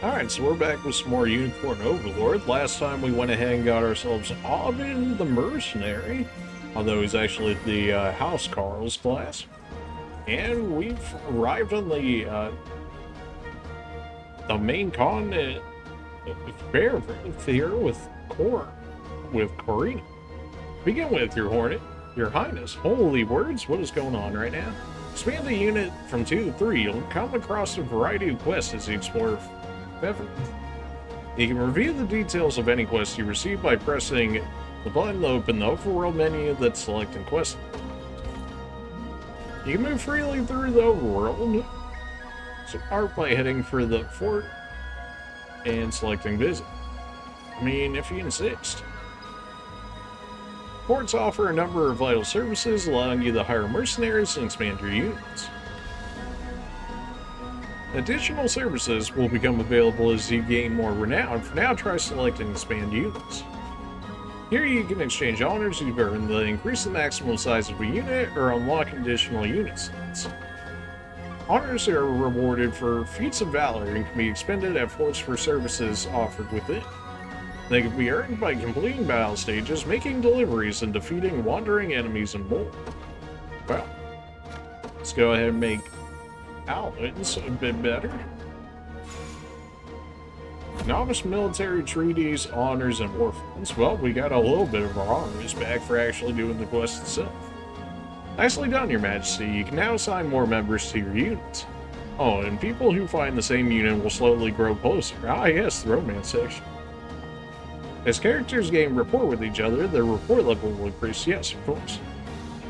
Alright, so we're back with some more Unicorn Overlord. Last time we went ahead and got ourselves Aubin the Mercenary, although he's actually the House Carl's class. And we've arrived on the main continent fair here with Cornia. Begin with, your Highness. Holy words, what is going on right now? Expand the unit from 2 to 3. You'll come across a variety of quests as you explore Beverly. You can review the details of any quest you receive by pressing the button to open the overworld menu that's selecting quest. You can move freely through the overworld. Start by heading for the fort and selecting visit. I mean, if you insist. Forts offer a number of vital services, allowing you to hire mercenaries and expand your units. Additional services will become available as you gain more renown. For now, try selecting expand units. Here you can exchange honors you've earned to increase the maximum size of a unit or unlock additional unit slots. Honors are rewarded for feats of valor and can be expended at forts for services offered within. They can be earned by completing battle stages, making deliveries, and defeating wandering enemies and more. Well, let's go ahead and make Outlands a bit better. Novice military treaties, honors, and war funds. Well, we got a little bit of our honors back for actually doing the quest itself. Nicely done, Your Majesty. You can now assign more members to your units. Oh, and people who find the same unit will slowly grow closer. Ah, yes, the romance section. As characters gain rapport with each other, their rapport level will increase. Yes, of course.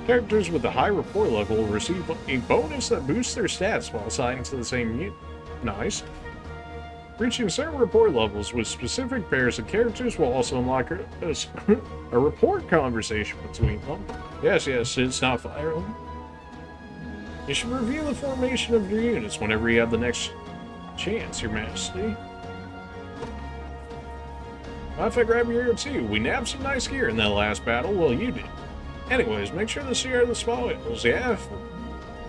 Characters with a high rapport level will receive a bonus that boosts their stats while assigned to the same unit. Nice. Reaching certain rapport levels with specific pairs of characters will also unlock a rapport conversation between them. Yes, it's not firing. You should review the formation of your units whenever you have the next chance, Your Majesty. If I grab your ear too, we nabbed some nice gear in that last battle. Well, you did. Anyways, make sure to share the spoils. Yeah,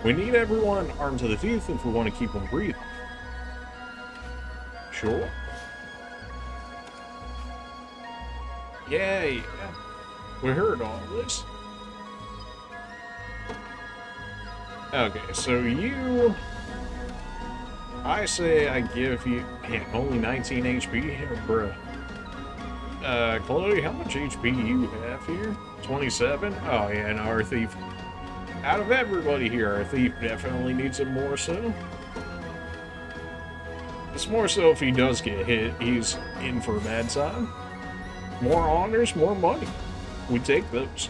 we need everyone armed to the teeth if we want to keep them breathing. Sure. Yeah. We heard all this. Okay, so you... I say I give you... Man, only 19 HP? Bruh. Chloe, how much HP do you have here? 27? Oh yeah, no, our thief. Out of everybody here, our thief definitely needs it more so. It's more so if he does get hit, he's in for a bad time. More honors, more money. We take those.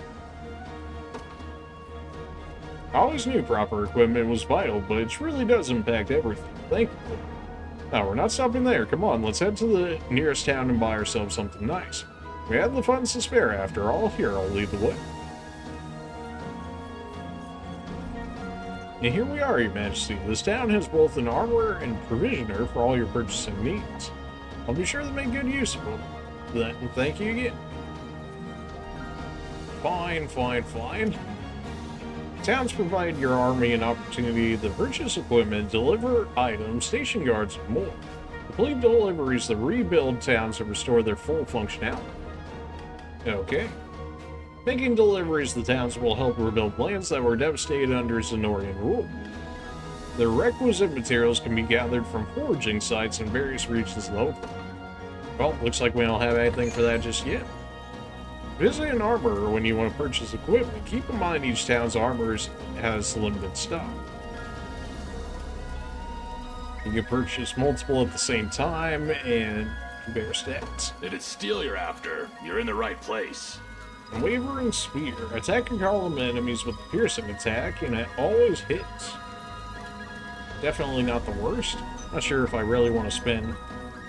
I always knew proper equipment was vital, but it really does impact everything. Thankfully. Now, we're not stopping there. Come on, let's head to the nearest town and buy ourselves something nice. We have the funds to spare after all. Here, I'll lead the way. And here we are, Your Majesty. This town has both an armorer and provisioner for all your purchasing needs. I'll be sure to make good use of them. Thank you again. Fine. Towns provide your army an opportunity to purchase equipment, deliver items, station guards, and more. Complete deliveries to rebuild towns and restore their full functionality. Okay. Making deliveries to towns will help rebuild lands that were devastated under Zenorian rule. The requisite materials can be gathered from foraging sites in various regions of the Overlord. Well, looks like we don't have anything for that just yet. Visit an armorer when you want to purchase equipment. Keep in mind each town's armor has limited stock. You can purchase multiple at the same time and compare stats. It is steel you're after. You're in the right place. Unwavering Spear. Attack and column enemies with a piercing attack, and it always hits. Definitely not the worst. Not sure if I really want to spend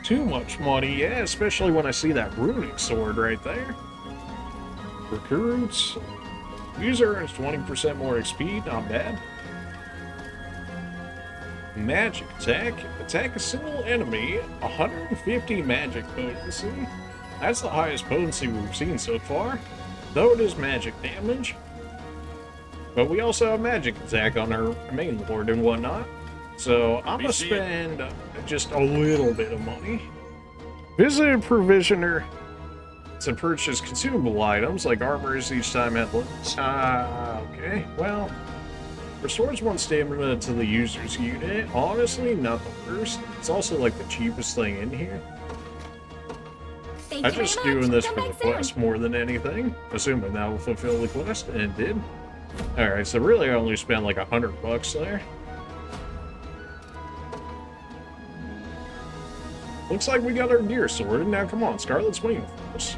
too much money, yeah, especially when I see that runic sword right there. Recruits. User earns 20% more XP, not bad. Magic attack. Attack a single enemy, 150 magic potency. That's the highest potency we've seen so far, though it is magic damage. But we also have magic attack on our main lord and whatnot. So I'm gonna spend just a little bit of money. Visit a provisioner to purchase consumable items like armors each time at limits. Okay, well, restores 1 stamina to the user's unit. Honestly, not the worst. It's also like the cheapest thing in here. I'm just doing this for the quest more than anything, assuming that will fulfill the quest, and it did. Alright, so really I only spent like $100 there. Looks like we got our gear sorted. Now come on, Scarlet's waiting for us.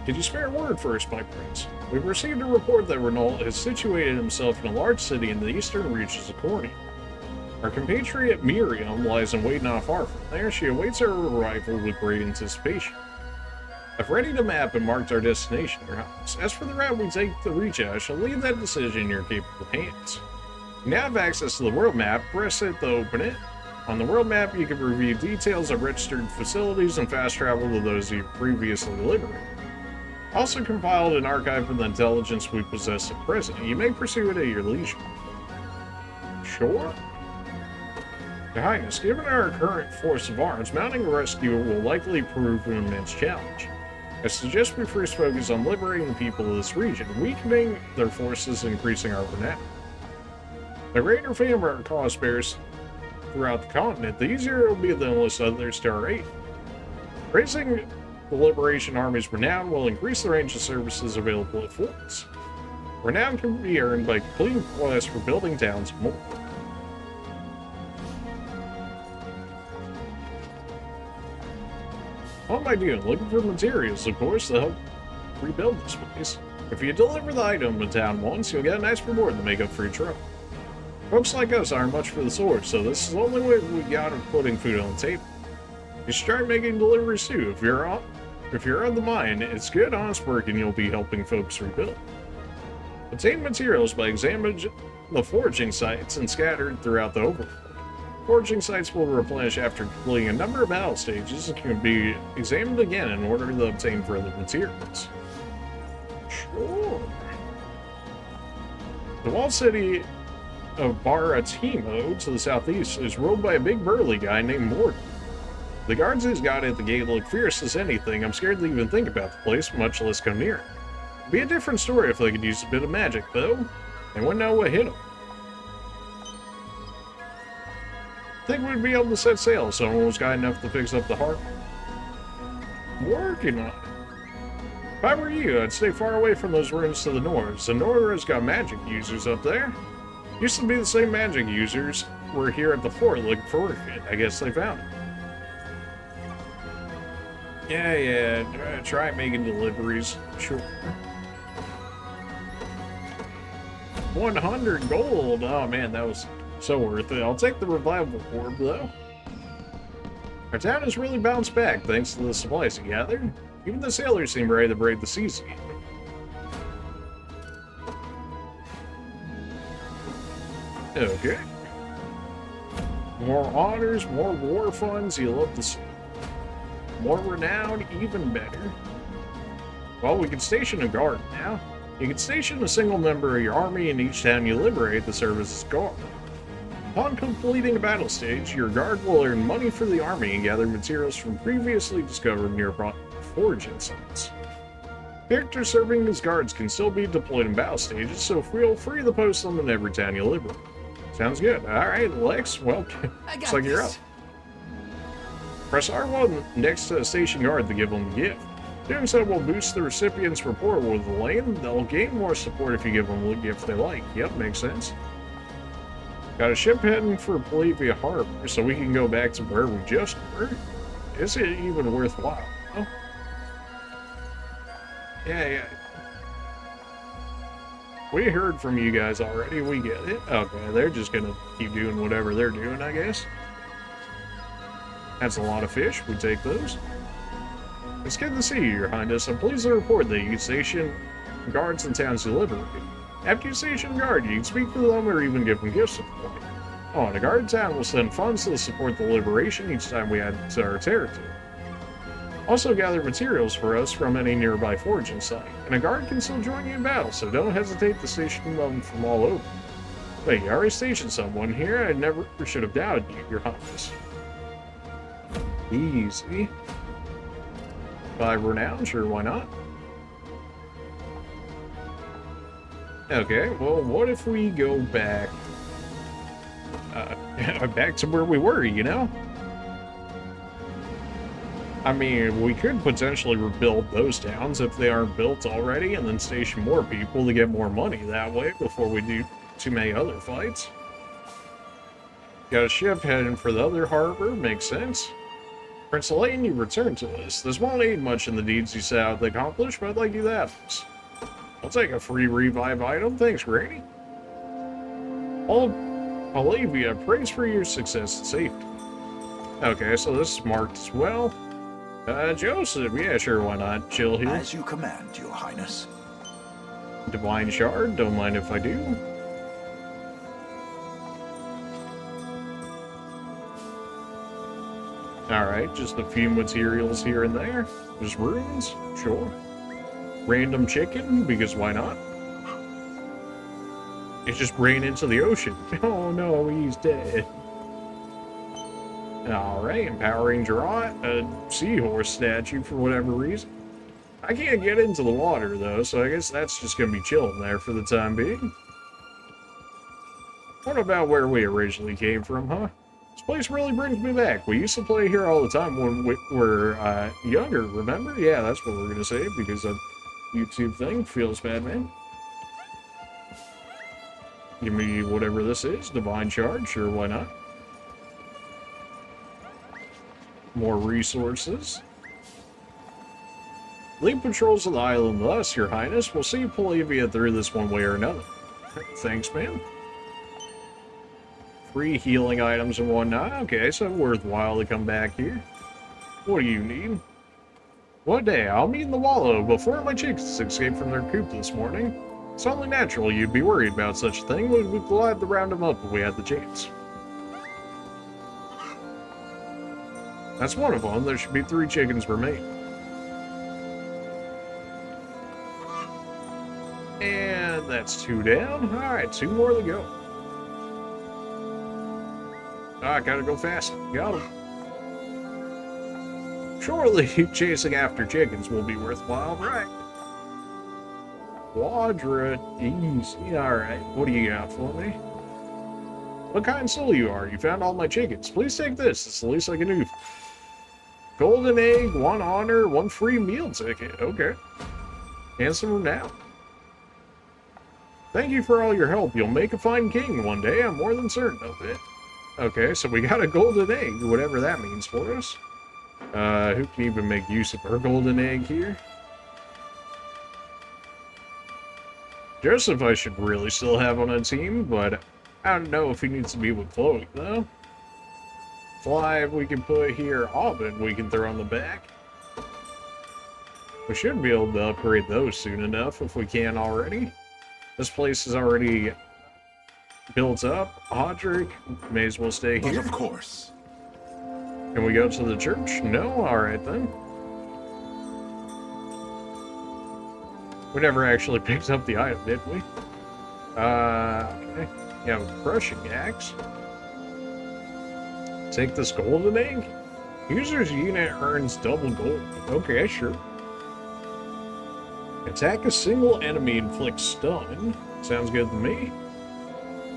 Could you spare a word first, my prince? We've received a report that Renault has situated himself in a large city in the eastern reaches of Cornia. Our compatriot Miriam lies in wait not far from there. She awaits our arrival with great anticipation. I've readied a map and marked our destination, your highness. As for the route we take to reach it, I shall leave that decision in your capable hands. You now have access to the world map. Press it to open it. On the world map, you can review details of registered facilities and fast travel to those you previously liberated. Also compiled an archive of the intelligence we possess at present. You may pursue it at your leisure. Sure. Your Highness, given our current force of arms, mounting a rescue will likely prove an immense challenge. I suggest we first focus on liberating the people of this region, weakening their forces and increasing our renown. The greater fame our cause bears throughout the continent, the easier it will be to enlist others to our aid. Raising the Liberation Army's renown will increase the range of services available at forts. Renown can be earned by completing quests for building towns and more. What am I doing? Looking for materials, of course, to help rebuild this place. If you deliver the item to town once, you'll get a nice reward to make up for your trouble. Folks like us aren't much for the sword, so this is the only way we got of putting food on the table. You should try making deliveries too. If you're on the mine, it's good, honest work, and you'll be helping folks rebuild. Obtain materials by examining the foraging sites and scattered throughout the Overlord. Foraging sites will replenish after completing a number of battle stages and can be examined again in order to obtain further materials. Sure. The walled city of Baratimo to the southeast is ruled by a big burly guy named Morgan. The guards he's got at the gate look fierce as anything. I'm scared to even think about the place, much less come near it. It'd be a different story if they could use a bit of magic, though. They wouldn't know what hit them. I think we'd be able to set sail if someone was kind enough to fix up the harbor. Working on it. If I were you, I'd stay far away from those ruins to the north. Sonora's got magic users up there. Used to be the same magic users were here at the fort looking for work. I guess they found it. Yeah, try making deliveries. Sure. 100 gold. Oh man, that was so worth it. I'll take the revival orb though. Our town has really bounced back thanks to the supplies we gathered. Even the sailors seem ready to brave the seas again. Okay. More honors, more war funds, you love to see. More renown, even better. Well, we can station a guard now. You can station a single member of your army in each town you liberate to serve as guard. Upon completing a battle stage, your guard will earn money for the army and gather materials from previously discovered nearby foraging sites. Characters serving as guards can still be deployed in battle stages, so feel free to post them in every town you liberate. Sounds good. Alright, Lex, well, looks like you're up. Press R1 next to a station guard to give them a gift. Doing so will boost the recipient's rapport with the lane. They'll gain more support if you give them the gift they like. Yep, makes sense. Got a ship heading for Palavia Harbor, so we can go back to where we just were. Is it even worthwhile? Oh. Yeah. We heard from you guys already. We get it. Okay, they're just gonna keep doing whatever they're doing, I guess. That's a lot of fish. We take those. It's good to see you, Your Highness. I'm pleased to report that you can station guards in towns you liberate. After you station a guard, you can speak to them or even give them gifts if you like. Oh, and a guard in town will send funds to support the liberation each time we add to our territory. Also gather materials for us from any nearby foraging site, and a guard can still join you in battle, so don't hesitate to station them from all over. Wait, you already stationed someone here? I never should have doubted you, Your Highness. Easy. 5 renown, sure, why not? Okay, well, what if we go back... back to where we were, you know? I mean, we could potentially rebuild those towns if they aren't built already, and then station more people to get more money that way before we do too many other fights. Got a ship heading for the other harbor, makes sense. Prince Elaine, you returned to us. This won't aid much in the deeds you set out to accomplish, but I'd like you to have this. I'll take a free revive item, thanks, Granny. Olivia, praise for your success and safety. Okay, so this is marked as well. Joseph, yeah, sure, why not? Chill here. As you command, Your Highness. Divine Shard, don't mind if I do. Alright, just a few materials here and there. Just runes, sure. Random chicken, because why not? It just ran into the ocean. Oh no, he's dead. Alright, empowering draw, a seahorse statue for whatever reason. I can't get into the water though, so I guess that's just gonna be chilling there for the time being. What about where we originally came from, huh? This place really brings me back. We used to play here all the time when we were younger, remember? Yeah, that's what we're gonna say, because a YouTube thing feels bad, man. Give me whatever this is, Divine Shard, sure, why not? More resources. Lead patrols of the island with us, Your Highness. We'll see Polivia through this one way or another. Thanks, man. Free healing items and whatnot. Okay, so worthwhile to come back here. What do you need? One day, I'll meet in the wallow before my chicks escaped from their coop this morning. It's only natural you'd be worried about such a thing. We'd be glad to round them up if we had the chance. That's one of them. There should be 3 chickens remaining. And that's 2 down. Alright, 2 more to go. I gotta go fast. Got him. Surely chasing after chickens will be worthwhile, right? Quadra, easy. Alright, what do you got for me? What kind soul you are? You found all my chickens. Please take this. It's the least I can do. Golden egg, 1 honor, 1 free meal ticket. Okay. And some renown. Thank you for all your help. You'll make a fine king one day. I'm more than certain of it. Okay, so we got a golden egg, whatever that means for us. Who can even make use of our golden egg here? Joseph I should really still have on a team, but I don't know if he needs to be with Chloe, though. Clive we can put here. Aubin we can throw on the back. We should be able to upgrade those soon enough if we can already. This place is already built up. Hodrick may as well stay here. But of course. Can we go to the church? No? Alright then. We never actually picked up the item, did we? Okay. Yeah, crushing axe. Take this golden egg? User's unit earns double gold. Okay, sure. Attack a single enemy, inflict stun. Sounds good to me.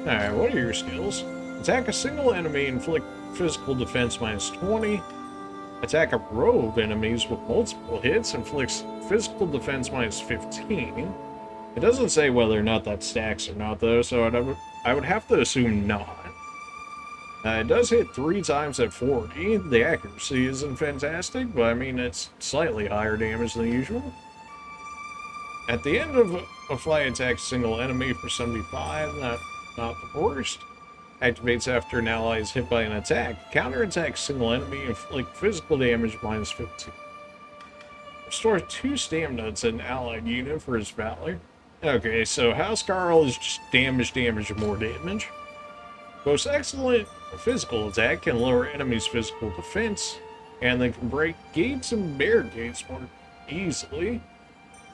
Alright, what are your skills? Attack a single enemy, inflict physical defense minus 20. Attack a row of enemies with multiple hits, inflicts physical defense minus 15. It doesn't say whether or not that stacks or not, though, so I would have to assume not. It does hit 3 times at 40. The accuracy isn't fantastic, but I mean, it's slightly higher damage than usual. At the end of a fight, attacks a single enemy for 75, not the worst. Activates after an ally is hit by an attack. Counterattacks single enemy, inflict physical damage minus 15. Restores 2 stamina to an allied unit for his valor. Okay, so House Carl is just damage, and more damage. Most excellent physical attack can lower enemies' physical defense, and they can break gates and barricades more easily.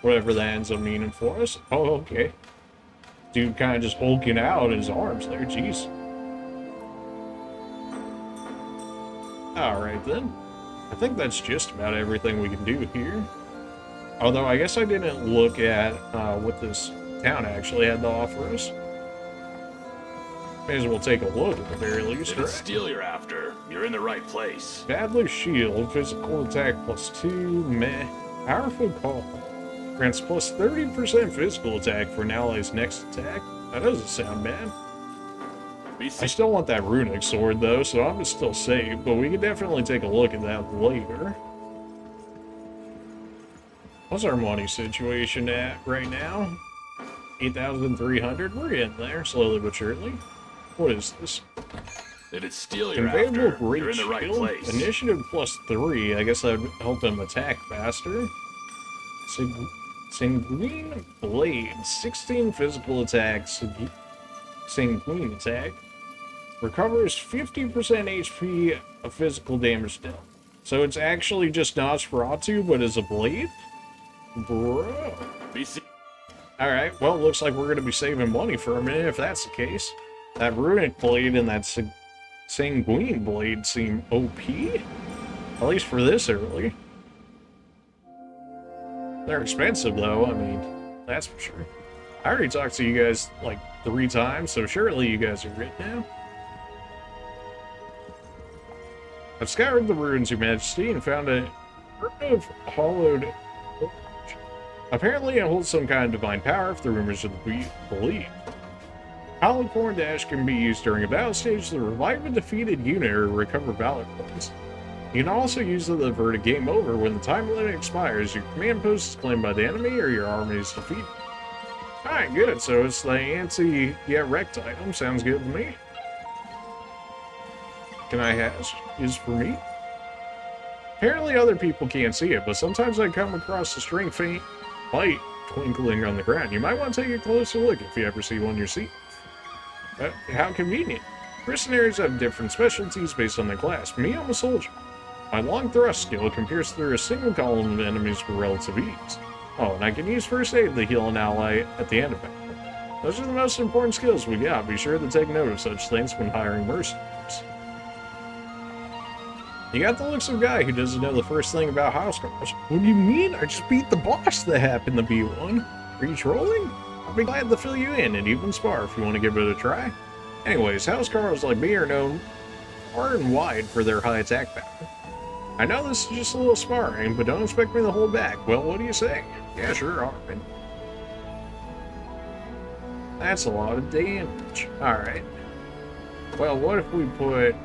Whatever that ends up meaning for us. Oh, okay. Dude kind of just hulking out his arms there, jeez. Alright then. I think that's just about everything we can do here. Although I guess I didn't look at what this town actually had to offer us. May as well take a look at the very least, If it's steel you're after, you're in the right place. Badly shield, physical attack +2, meh. Powerful call. Grants plus 30% physical attack for an ally's next attack. That doesn't sound bad. I still want that runic sword though, so I'm still safe, but we can definitely take a look at that later. What's our money situation at right now? 8,300? We're getting there, slowly but surely. What is this? If it's steel you're Conveyable after, great you're in the right shield. place. Initiative +3. I guess that'd help him attack faster. Sanguine Blade. 16 physical attacks. Sanguine attack. Recovers 50% HP of physical damage dealt. So it's actually just Nosferatu, but as a blade? Bro. Alright, well, looks like we're going to be saving money for a minute if that's the case. That runic blade and that sanguine blade seem OP? At least for this early. They're expensive though, I mean, that's for sure. I already talked to you guys like 3 times, so surely you guys are good now. I've scoured the ruins, Your Majesty, and found a urn of hollowed forge. Apparently it holds some kind of divine power if the rumors are to be believed. Hallowed Corn Dash can be used during a battle stage to revive a defeated unit or recover valor points. You can also use it to avert a game over when the time limit expires, your command post is claimed by the enemy, or your army is defeated. Alright, good, so it's the anti-get-wrecked item, sounds good to me. Can I ask, is for me? Apparently other people can't see it, but sometimes I come across a string faint light twinkling on the ground. You might want to take a closer look if you ever see one yourself. How convenient. Mercenaries have different specialties based on their class. Me, I'm a soldier. My long thrust skill can pierce through a single column of enemies with relative ease. Oh, and I can use first aid to heal an ally at the end of battle. Those are the most important skills we got. Be sure to take note of such things when hiring mercenaries. You got the looks of a guy who doesn't know the first thing about housecarls. What do you mean? I just beat the boss that happened to be one. Are you trolling? I'll be glad to fill you in and even spar if you want to give it a try. Anyways, housecarls like me are known far and wide for their high attack power. I know this is just a little sparring, but don't expect me to hold back. Well, what do you say? Yeah, sure, alright. That's a lot of damage. Alright. Well, what if we put...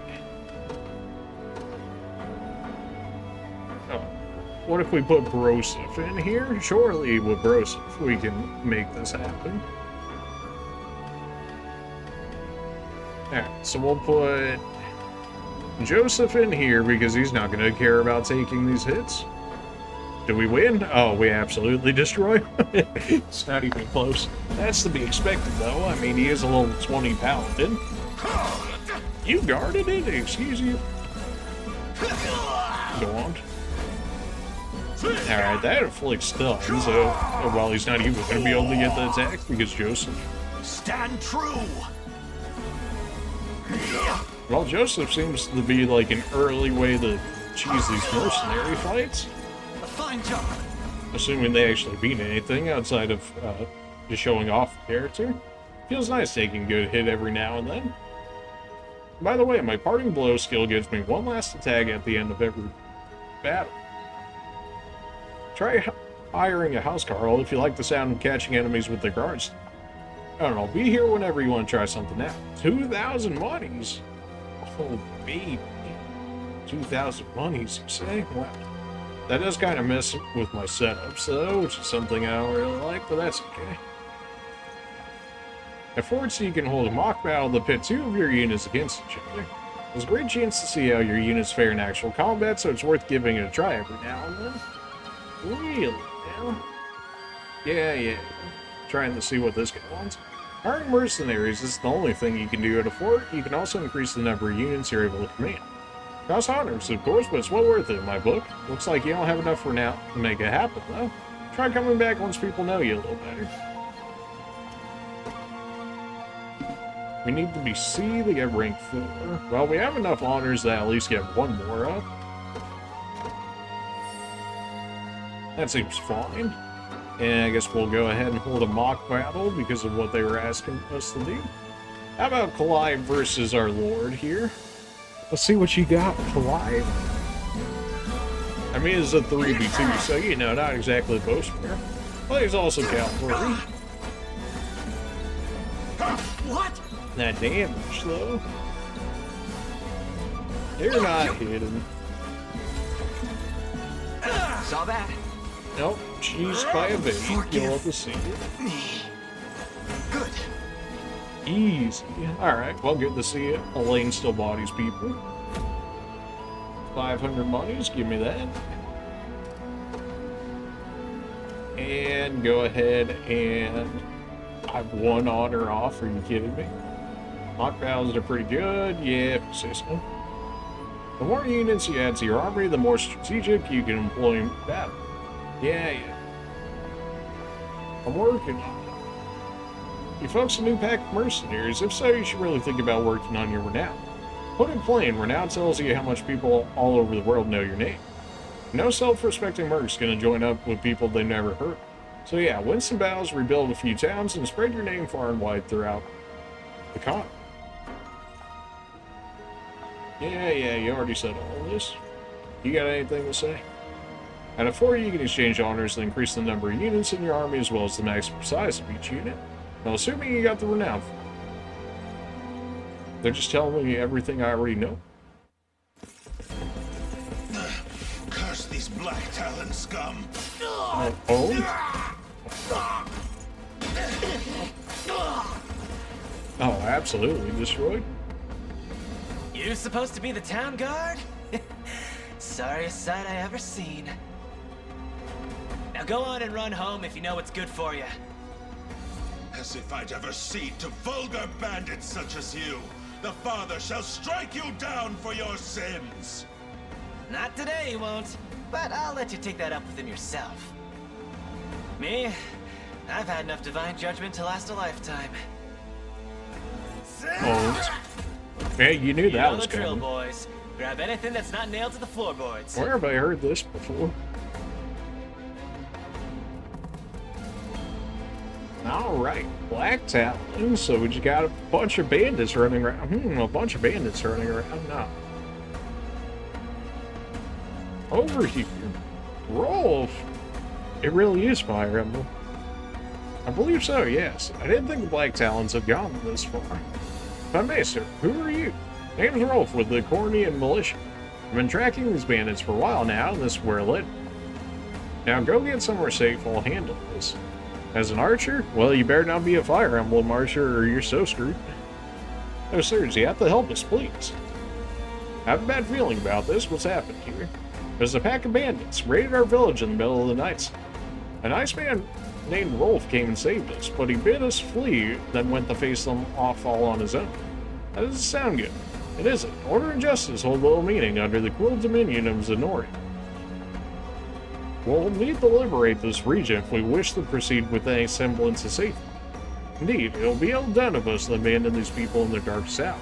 What if we put Broseph in here? Surely with Broseph we can make this happen. Alright, so we'll put Joseph in here because he's not going to care about taking these hits. Do we win? Oh, we absolutely destroy. It's not even close. That's to be expected though. I mean, he is a level 20 paladin. You guarded it? Excuse you. Go on. Alright, that inflicts stun, so while he's not even going to be able to get the attack because Joseph. Stand true. Well, Joseph seems to be like an early way to cheese these mercenary fights. A fine job. Assuming they actually beat anything outside of just showing off the character. Feels nice taking a good hit every now and then. By the way, my parting blow skill gives me one last attack at the end of every battle. Try hiring a housecarl if you like the sound of catching enemies with their guards. I don't know, be here whenever you want to try something out. 2,000 monies? Oh, baby. 2,000 monies, you say? Wow. That does kind of mess with my setups, though, which is something I don't really like, but that's okay. At Forge, you can hold a mock battle to pit 2 of your units against each other. There's a great chance to see how your units fare in actual combat, so it's worth giving it a try every now and then. Really now? Yeah. Trying to see what this guy wants. Hiring mercenaries is the only thing you can do at a fort. You can also increase the number of units you're able to command. Costs honors, of course, but it's well worth it in my book. Looks like you don't have enough for now to make it happen, though. Try coming back once people know you a little better. We need to be C to get rank 4. Well, we have enough honors to at least get one more up. That seems fine. And I guess we'll go ahead and hold a mock battle because of what they were asking us to do. How about Collide versus our Lord here? Let's see what you got, Collide. I mean, it's a 3v2, so, you know, not exactly the most fair. But he's also cavalry. What? That damage, though. You're not hidden. Saw that. Nope, she's by a bait. You'll have to see it. Good. Easy. Alright, well, good to see it. Elaine still bodies people. 500 monies, give me that. And go ahead and I've one honor off. Are you kidding me? Mock battles are pretty good. Yeah, if you say so. The more units you add to your army, the more strategic you can employ in battle. Yeah. I'm working on it. You folks a new pack of mercenaries? If so, you should really think about working on your renown. Put it plain, renown tells you how much people all over the world know your name. No self-respecting merc's gonna join up with people they never heard. So yeah, win some battles, rebuild a few towns, and spread your name far and wide throughout the continent. Yeah, you already said all this. You got anything to say? Out of 4, you can exchange honors to increase the number of units in your army as well as the maximum size of each unit. Now, assuming you got the renown. They're just telling me everything I already know. Curse these black talon scum. Oh, absolutely destroyed. You supposed to be the town guard? Sorriest sight I ever seen. Now go on and run home if you know what's good for you. As if I'd ever cede to vulgar bandits such as you. The Father shall strike you down for your sins. Not today, he won't. But I'll let you take that up with him yourself. Me? I've had enough divine judgment to last a lifetime. Oh. Hey, you knew that know was the drill, coming. boys. Grab anything that's not nailed to the floorboards. Where have I heard this before? Alright, Black Talon. So we just got a bunch of bandits running around. A bunch of bandits running around now. Over here. Rolf. It really is Fire Emblem. I believe so, yes. I didn't think the Black Talons had gone this far. If I may, sir, who are you? Name's Rolf with the Cornia militia. I've been tracking these bandits for a while now, and this is where it led me. Now go get somewhere safe, I'll handle this. As an archer? Well, you better not be a Fire Emblem archer or you're so screwed. No, seriously, you have to help us, please. I have a bad feeling about this. What's happened here? There's a pack of bandits raided our village in the middle of the night. A nice man named Rolf came and saved us, but he bid us flee, then went to face them off all on his own. That doesn't sound good. It isn't. Order and justice hold little meaning under the cruel dominion of Zenori. We'll need to liberate this region if we wish to proceed with any semblance of safety. Indeed, it'll be ill done of us to abandon these people in their dark south.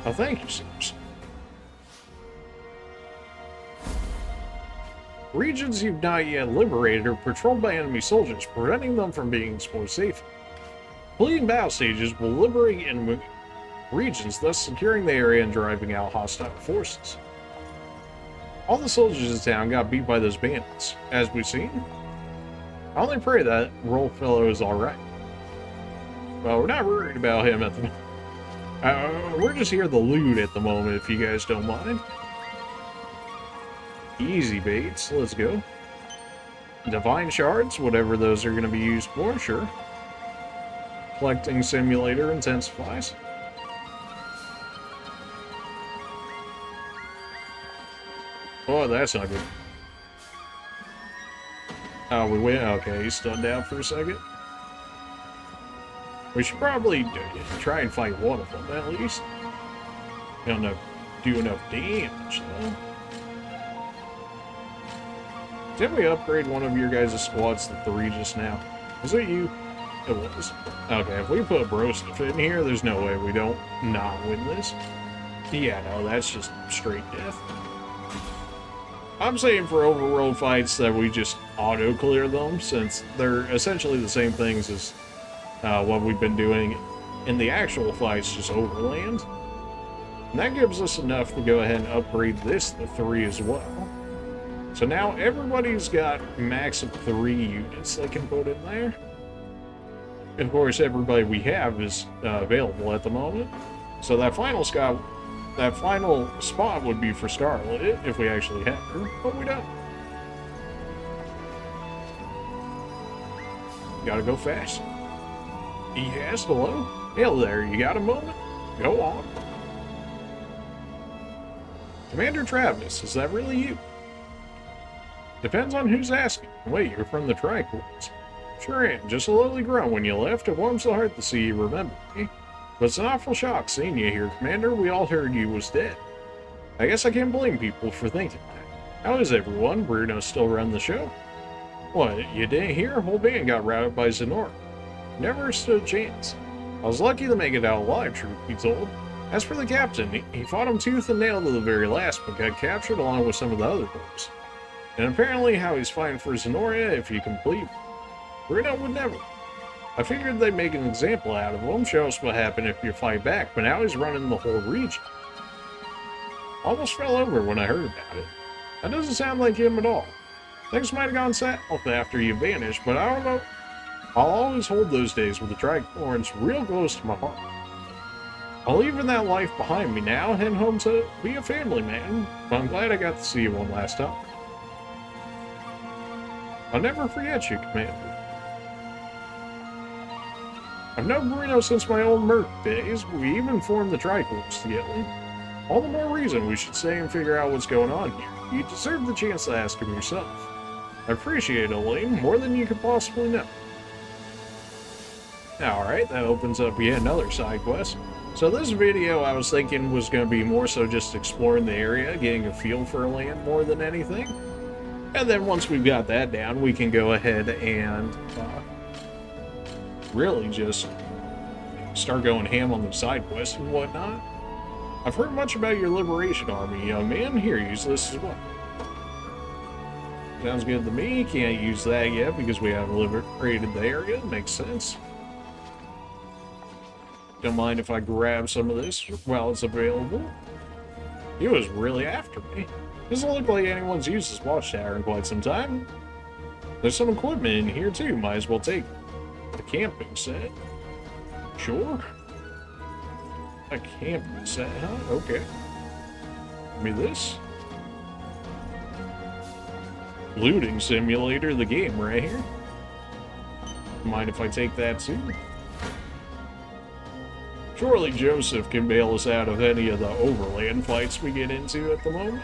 Now thank you, sirs. Regions you've not yet liberated are patrolled by enemy soldiers, preventing them from being explored safely. Completing battle stages will liberate enemy regions, thus securing the area and driving out hostile forces. All the soldiers in town got beat by those bandits, as we've seen. I only pray that Rolf fellow is alright. Well, we're not worried about him at the moment. We're just here to loot at the moment, if you guys don't mind. Easy baits, let's go. Divine shards, whatever those are going to be used for, sure. Collecting simulator intensifies. Oh, that's not good. Oh, we went. Okay, he's stunned out for a second. We should probably try and fight one of them at least. I don't know, do enough damage though. Didn't we upgrade one of your guys' squads to 3 just now? Was it you? It was. Okay, if we put Broseph in here, there's no way we don't not win this. Yeah, no, that's just straight death. I'm saying for overworld fights that we just auto-clear them, since they're essentially the same things as what we've been doing in the actual fights, just overland. And that gives us enough to go ahead and upgrade this to 3 as well. So now everybody's got max of 3 units they can put in there. Of course, everybody we have is available at the moment. So that final spot would be for Scarlet if we actually had her, but we don't. Gotta go fast. Yes, hello? Hello there, you got a moment? Go on. Commander Travis, is that really you? Depends on who's asking. Wait, you're from the Tricorps. Sure am, just a lowly grunt when you left. It warms the heart to see you remember me. But it's an awful shock seeing you here, Commander. We all heard you was dead. I guess I can't blame people for thinking that. How is everyone? Bruno still run the show? What, you didn't hear? Whole band got routed by Zenora. Never stood a chance. I was lucky to make it out alive, truth be told. As for the captain, he fought him tooth and nail to the very last, but got captured along with some of the other boys. And apparently how he's fighting for Zenora if you can believe it. Bruno would never. I figured they'd make an example out of him, show us what happened if you fight back, but now he's running the whole region. Almost fell over when I heard about it. That doesn't sound like him at all. Things might have gone south after you vanished, but I don't know. I'll always hold those days with the Tricorns real close to my heart. I'll leave that life behind me now, heading home to be a family man, but I'm glad I got to see you one last time. I'll never forget you, Commander. I've known Bruno since my old Merc days. We even formed the Tricorps together. All the more reason we should stay and figure out what's going on here. You deserve the chance to ask him yourself. I appreciate it, Elaine, more than you could possibly know. Alright, that opens up yet another side quest. So this video I was thinking was going to be more so just exploring the area, getting a feel for land more than anything. And then once we've got that down, we can go ahead and really just start going ham on the side quests and whatnot. I've heard much about your liberation army, young man. Here, use this as well. Sounds good to me. Can't use that yet because we haven't liberated the area. Makes sense. Don't mind if I grab some of this while it's available. He was really after me. Doesn't look like anyone's used this watchtower in quite some time. There's some equipment in here too. Might as well take it. The camping set. Sure. A camping set, huh? Okay. Give me this. Looting simulator, the game right here. Mind if I take that too? Surely Joseph can bail us out of any of the overland fights we get into at the moment.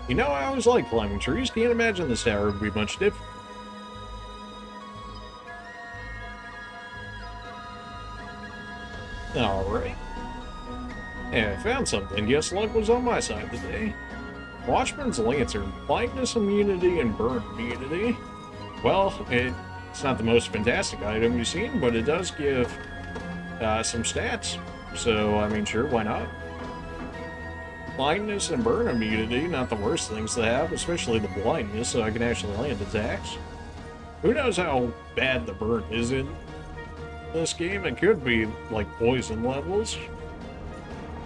You know, I always like climbing trees. Can't imagine this tower would be much different. Alright. Yeah, I found something. Guess luck was on my side today. Watchman's Lantern. Blindness immunity and burn immunity. Well, it's not the most fantastic item you've seen, but it does give some stats. So, I mean, sure, why not? Blindness and burn immunity, not the worst things to have, especially the blindness, so I can actually land attacks. Who knows how bad the burn is in this game? It could be like poison levels,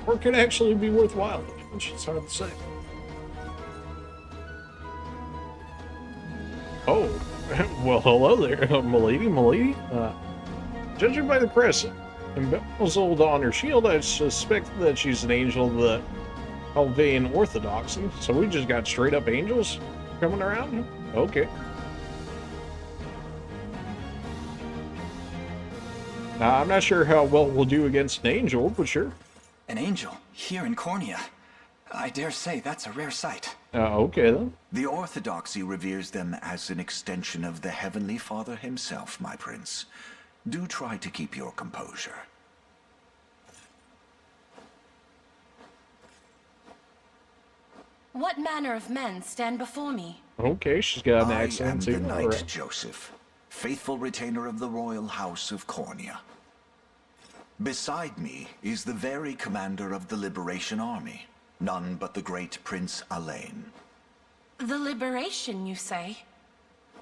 or it could actually be worthwhile damage. It's hard to say. Oh, well, hello there, milady. Judging by the crest embezzled on her shield, I suspect that she's an angel of the Helvean Orthodoxy. So we just got straight up angels coming around? Okay. I'm not sure how well we'll do against an angel, but sure. An angel here in Cornia. I dare say that's a rare sight. Okay then. The Orthodoxy reveres them as an extension of the Heavenly Father himself, my prince. Do try to keep your composure. What manner of men stand before me? Okay, she's got an I am accent the too. Knight Alright. Joseph, faithful retainer of the royal house of Cornia. Beside me is the very commander of the Liberation Army, none but the great Prince Alain. The Liberation, you say?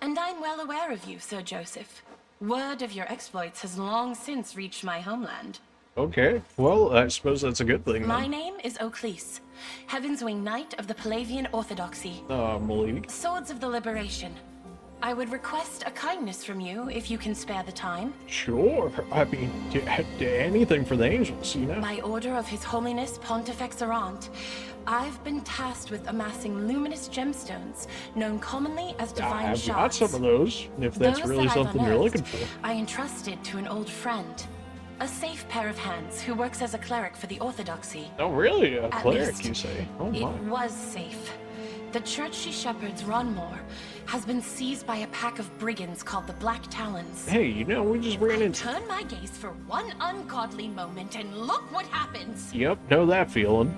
And I'm well aware of you, Sir Joseph. Word of your exploits has long since reached my homeland. Okay, well, I suppose that's a good thing then. My name is Oclese, Heaven's Wing Knight of the Palavian Orthodoxy. Milady. Swords of the Liberation. I would request a kindness from you if you can spare the time. Sure. I mean, anything for the angels, you know? By order of His Holiness Pontifex Errant, I've been tasked with amassing luminous gemstones, known commonly as divine I've got shards. some of those, if that's Those really that I've something you're unearthed, looking for. I entrusted to an old friend. A safe pair of hands who works as a cleric for the Orthodoxy. Oh, really? A At cleric, least, you say? Oh, it my. was safe. The church she shepherds, Ronmore, has been seized by a pack of brigands called the Black Talons. Hey, you know, we just ran into... Turn my gaze for one ungodly moment and look what happens! Yep, know that feeling.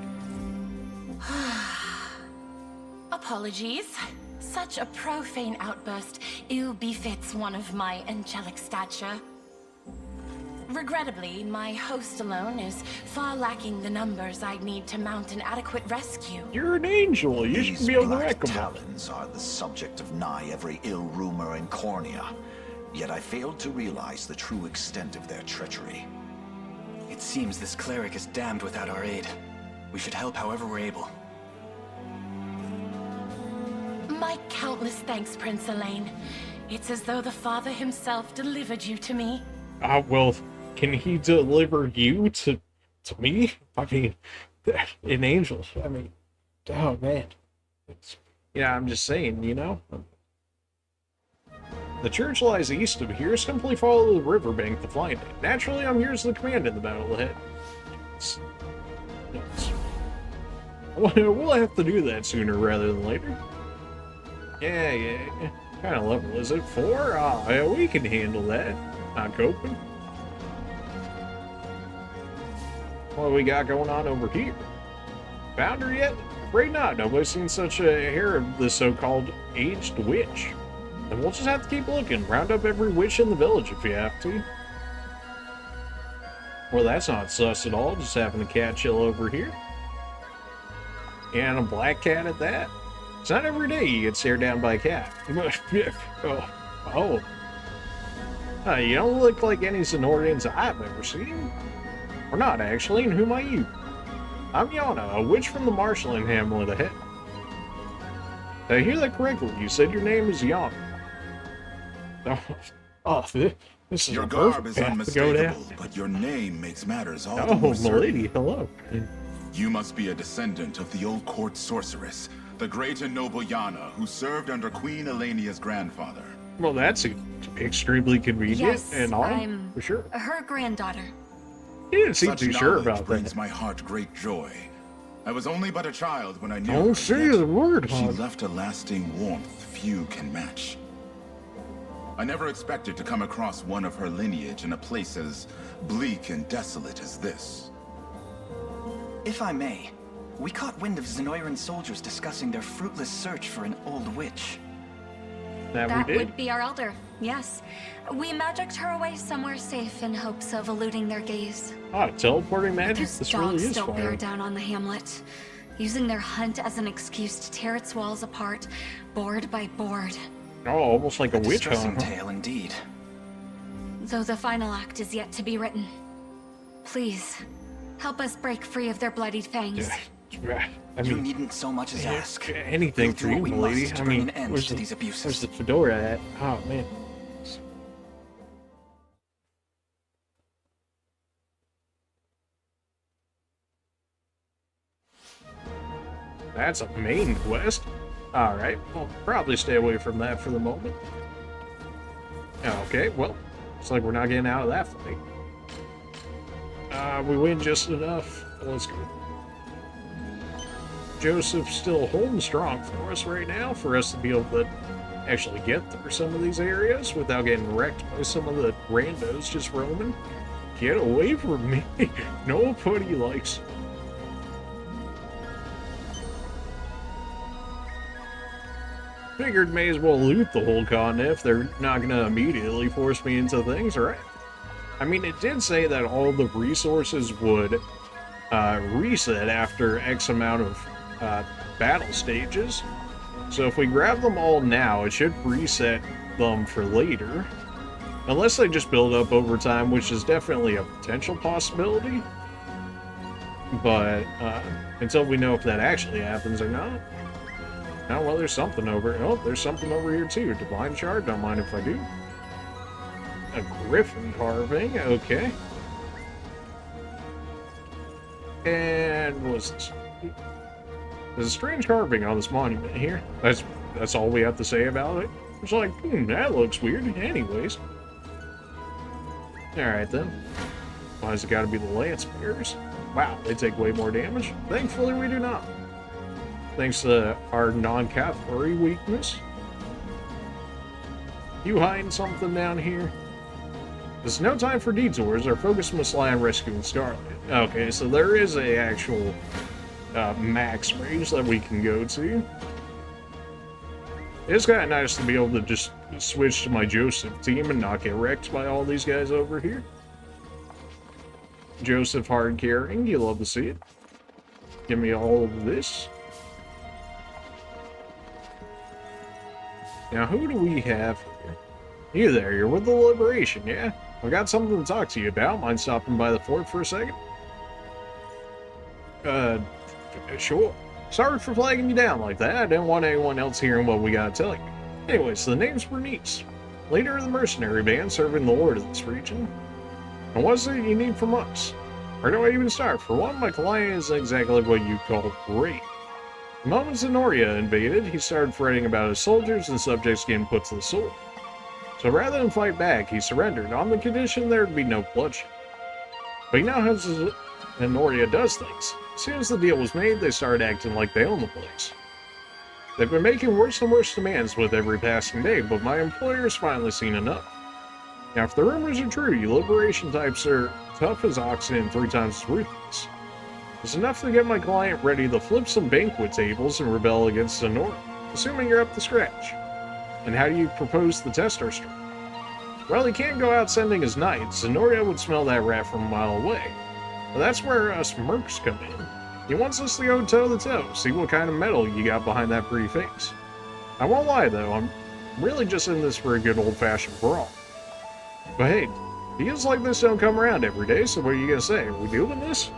Apologies. Such a profane outburst ill befits one of my angelic stature. Regrettably, my host alone is far lacking the numbers I'd need to mount an adequate rescue. You're an angel. You should These be able to Black wreck them all. Talons are the subject of nigh every ill rumor in Cornia. Yet I failed to realize the true extent of their treachery. It seems this cleric is damned without our aid. We should help however we're able. My countless thanks, Prince Alain. It's as though the Father himself delivered you to me. Well, can he deliver you to me? I mean, an angel. I mean, oh, man. Yeah, I'm just saying, you know? The church lies east of here. Simply follow the riverbank to find it. Naturally, I'm here as the command in the battle ahead. We'll have to do that sooner rather than later. Yeah. What kind of level is it? 4? Yeah, we can handle that. Not coping. What do we got going on over here? Found her yet? Afraid not. Nobody's seen such a hair of the so-called aged witch. And we'll just have to keep looking. Round up every witch in the village if you have to. Well, that's not sus at all. Just having a cat chill over here. And a black cat at that. It's not every day you get stared down by a cat. Oh. You don't look like any Zenorians I've ever seen. Or not, actually, and who am you? I'm Yana, a witch from the marshalling hamlet ahead. Did I hear that correctly? You said your name is Yana. This is Your a garb perfect is path to go down. unmistakable, but your name makes matters all the Oh, more certain. milady, hello. You must be a descendant of the old court sorceress, the great and noble Yana, who served under Queen Elenia's grandfather. Well, that's extremely convenient Yes, and all, I'm for sure. her granddaughter. He didn't seem Such too sure knowledge about brings that. my heart great joy. I was only but a child when I knew Don't her, say yet the word, she hon. left a lasting warmth few can match. I never expected to come across one of her lineage in a place as bleak and desolate as this. If I may, we caught wind of Zenoiran soldiers discussing their fruitless search for an old witch. That That we did. would be our elder, yes. We magicked her away somewhere safe in hopes of eluding their gaze. Teleporting magic? Those This really dogs is don't bear fire. down on the hamlet, using their hunt as an excuse to tear its walls apart, board by board. Oh, almost like a witch Distressing hunt. tale indeed. Though the final act is yet to be written. Please, help us break free of their bloodied fangs. I You mean, needn't so much as ask. anything We'll for do you, what we milady. must to I bring mean, an end where's to the, these abuses. where's the fedora at? Oh, man. That's a main quest. Alright, we'll probably stay away from that for the moment. Okay, well, looks like we're not getting out of that fight. We win just enough. Let's go. Joseph's still holding strong for us right now, for us to be able to actually get through some of these areas without getting wrecked by some of the randos just roaming. Get away from me. Nobody likes it. Figured may as well loot the whole continent if they're not gonna immediately force me into things, right? I mean, it did say that all the resources would reset after X amount of battle stages. So if we grab them all now, it should reset them for later. Unless they just build up over time, which is definitely a potential possibility. But until we know if that actually happens or not. Oh, well, there's something over... Oh, there's something over here, too. Divine Shard, don't mind if I do. A griffin carving, okay. And what was this? There's a strange carving on this monument here. That's all we have to say about it. It's like, that looks weird. Anyways. Alright, then. Why has it got to be the lance bearers? Wow, they take way more damage. Thankfully, we do not. Thanks to our non-cavalry weakness. You hiding something down here? There's no time for detours. Our focus must lie on rescuing Scarlet. Okay, so there is a actual max range that we can go to. It's kind of nice to be able to just switch to my Joseph team and not get wrecked by all these guys over here. Joseph hard carrying, you love to see it. Give me all of this. Now, who do we have here? You there, you're with the Liberation, yeah? I got something to talk to you about. Mind stopping by the fort for a second? Sure. Sorry for flagging you down like that. I didn't want anyone else hearing what we gotta tell you. Anyways, the name's Bernice, leader of the mercenary band serving the lord of this region. And what is it you need from us? Where do I even start? For one, my client isn't exactly what you call brave. The moment Zenoria invaded, he started fretting about his soldiers and subjects getting put to the sword. So rather than fight back, he surrendered on the condition there'd be no bloodshed. But you know how Zenoria does things. As soon as the deal was made, they started acting like they own the place. They've been making worse and worse demands with every passing day, but my employer's finally seen enough. Now, if the rumors are true, you Liberation types are tough as oxen and 3 times as ruthless. It's enough to get my client ready to flip some banquet tables and rebel against Zenoria, assuming you're up to scratch. And how do you propose to test our strength? Well, he can't go out sending his knights. Zenoria would smell that rat from a mile away. But that's where us mercs come in. He wants us to go toe-to-toe, see what kind of metal you got behind that pretty face. I won't lie, though, I'm really just in this for a good old-fashioned brawl. But hey, deals like this don't come around every day, so what are you gonna say? Are we doing this?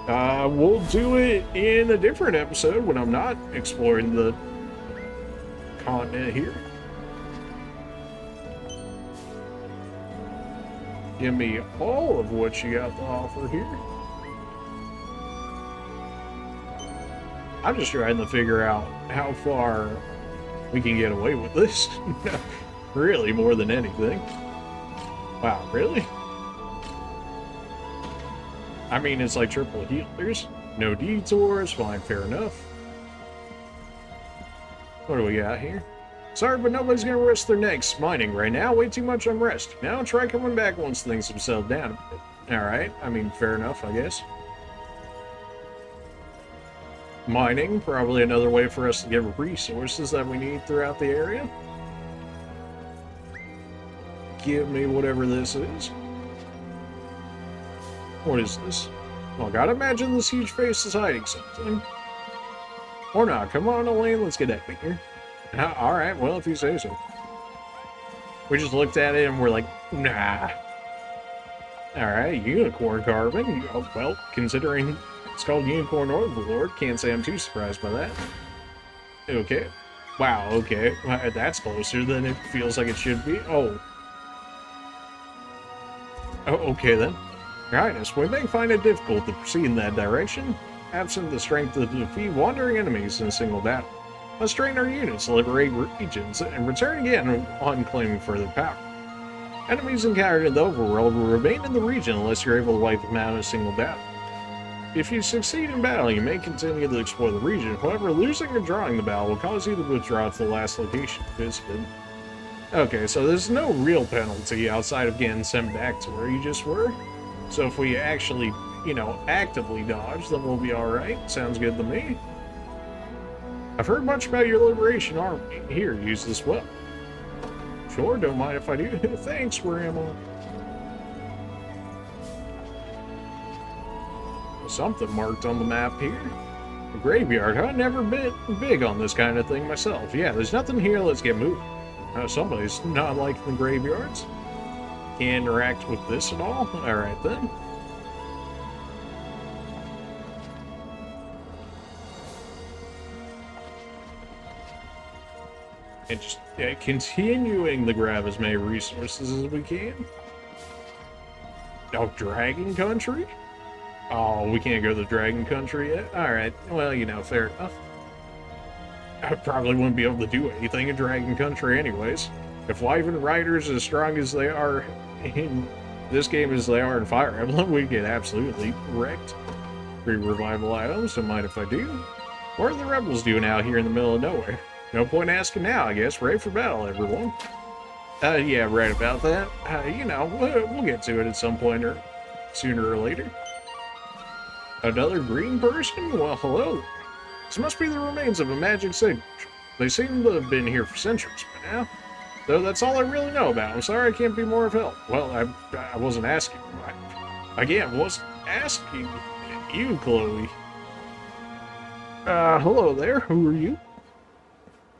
We'll do it in a different episode when I'm not exploring the continent here. Give me all of what you got to offer here. I'm just trying to figure out how far we can get away with this. Really, more than anything. Wow, really? I mean, it's like triple healers. No detours, fine, fair enough. What do we got here? Sorry, but nobody's gonna risk their necks mining right now. Way too much unrest. Now try coming back once things have settled down a bit. Alright, I mean, fair enough, I guess. Mining, probably another way for us to get resources that we need throughout the area. Give me whatever this is. What is this? Well, I gotta imagine this huge face is hiding something. Or not. Come on, Elaine, let's get out of here. Alright, well, if you say so. We just looked at it and we're like, nah. Alright, unicorn carving. Oh, well, considering it's called Unicorn Overlord, can't say I'm too surprised by that. Okay. Wow, okay. That's closer than it feels like it should be. Oh. Oh, okay then. Your Highness, we may find it difficult to proceed in that direction, absent the strength to defeat wandering enemies in a single battle. Let's train our units to liberate regions and return again on claiming further power. Enemies encountered in the Overworld will remain in the region unless you're able to wipe them out in a single battle. If you succeed in battle, you may continue to explore the region. However, losing or drawing the battle will cause you to withdraw to the last location visited. Okay, so there's no real penalty outside of getting sent back to where you just were. So if we actually, you know, actively dodge, then we'll be alright. Sounds good to me. I've heard much about your liberation army. Here, use this well. Sure, don't mind if I do. Thanks, where am I? Something marked on the map here. A graveyard, huh? Never been big on this kind of thing myself. Yeah, there's nothing here, let's get moving. Somebody's not liking the graveyards. Can't interact with this at all? Alright then. And just continuing to grab as many resources as we can. Oh, Dragon Country? Oh, we can't go to the Dragon Country yet? Alright, well, you know, fair enough. I probably wouldn't be able to do anything in Dragon Country anyways. If Wyvern Riders as strong as they are in this game as they are in Fire Emblem, we get absolutely wrecked. Free revival items, don't mind if I do. What are the rebels doing out here in the middle of nowhere? No point asking now, I guess. Ready for battle, everyone. Yeah, right about that. You know, we'll get to it at some point or sooner or later. Another green person? Well, hello. This must be the remains of a magic signature. They seem to have been here for centuries by now. Though that's all I really know about. I'm sorry I can't be more of help. Well, I wasn't asking. Again, wasn't asking you, Chloe. Hello there. Who are you?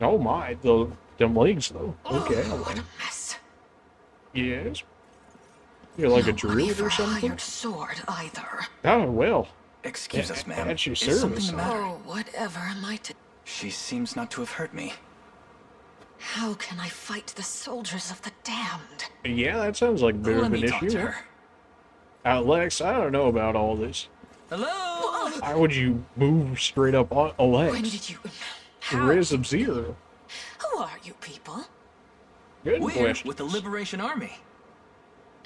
Oh my, them legs though. Okay. Oh, what a mess. Yes. You're like a druid or something? Hired sword either. Oh, well. Excuse us, ma'am. At your Is service. something the matter? Oh, whatever am I to... She seems not to have hurt me. How can I fight the soldiers of the damned? Yeah, that sounds like a bit of Let an me talk issue. to her. Lex, I don't know about all this. Hello? Why would you move straight up on Lex? When did you... How... Riz Sub-Zero. Who are you people? Good We're question. with the Liberation Army.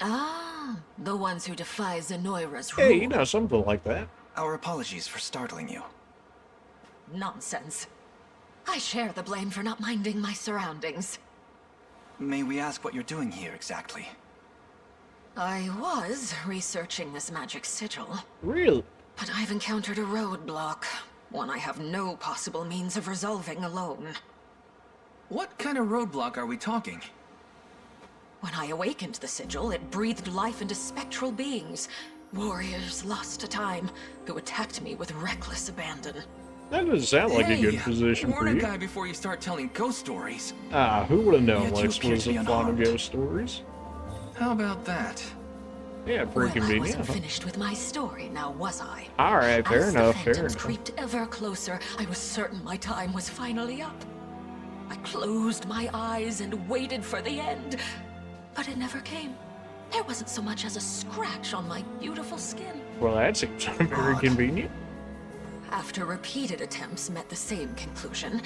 Ah, the ones who defy Zenoira's rule. Hey, you know, something like that. Our apologies for startling you. Nonsense. I share the blame for not minding my surroundings. May we ask what you're doing here exactly? I was researching this magic sigil, Really? but I've encountered a roadblock, one I have no possible means of resolving alone. What kind of roadblock are we talking? When I awakened the sigil, it breathed life into spectral beings, warriors lost to time, who attacked me with reckless abandon. That doesn't sound like a good position for warn a you. guy before you start telling ghost stories. Ah, who would have known Yet you Lex appear was to be a fan of unharmed. ghost stories? How about that? Yeah, Well, pretty I convenient. wasn't finished with my story, now was I? Alright, fair As enough, the fair phantoms enough. creeped ever closer, I was certain my time was finally up. I closed my eyes and waited for the end, but it never came. There wasn't so much as a scratch on my beautiful skin. Well, that seems very convenient. After repeated attempts met the same conclusion,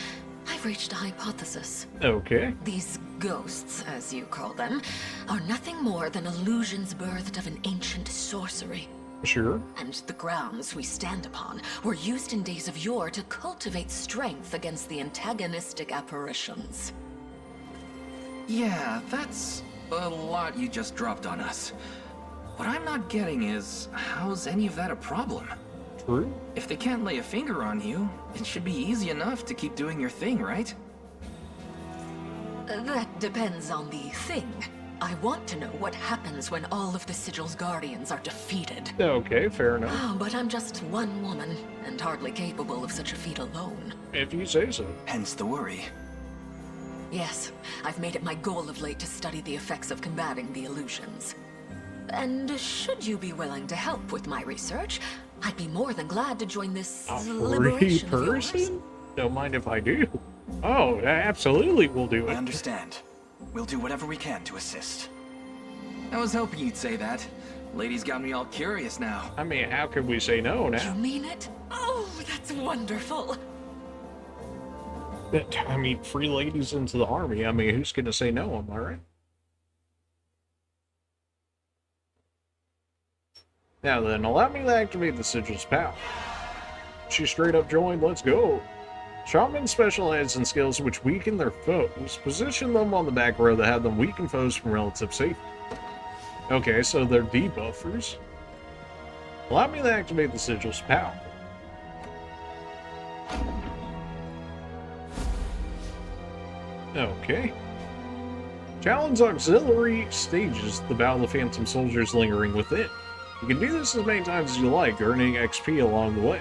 I've reached a hypothesis. Okay. These ghosts, as you call them, are nothing more than illusions birthed of an ancient sorcery. Sure. And the grounds we stand upon were used in days of yore to cultivate strength against the antagonistic apparitions. Yeah, that's a lot you just dropped on us. What I'm not getting is, how's any of that a problem? True. If they can't lay a finger on you, it should be easy enough to keep doing your thing, right? That depends on the thing. I want to know what happens when all of the Sigil's guardians are defeated. Okay, fair enough. Oh, but I'm just one woman, and hardly capable of such a feat alone. If you say so. Hence the worry. Yes, I've made it my goal of late to study the effects of combating the illusions. And should you be willing to help with my research, I'd be more than glad to join this A free liberation of yours. person? Don't mind if I do. Oh, absolutely we'll do I it. understand. We'll do whatever we can to assist. I was hoping you'd say that. Lady's got me all curious now. I mean, how could we say no You now? mean it? Oh, that's wonderful. I mean, free ladies into the army. I mean, who's gonna say no, am I right? Now then, allow me to activate the Sigil's power. She straight up joined, let's go. Shamans specialize in skills which weaken their foes. Position them on the back row to have them weaken foes from relative safety. Okay, so they're debuffers. Allow me to activate the Sigil's power. Okay. Challenge auxiliary stages the Battle of Phantom Soldiers lingering within. You can do this as many times as you like, earning XP along the way.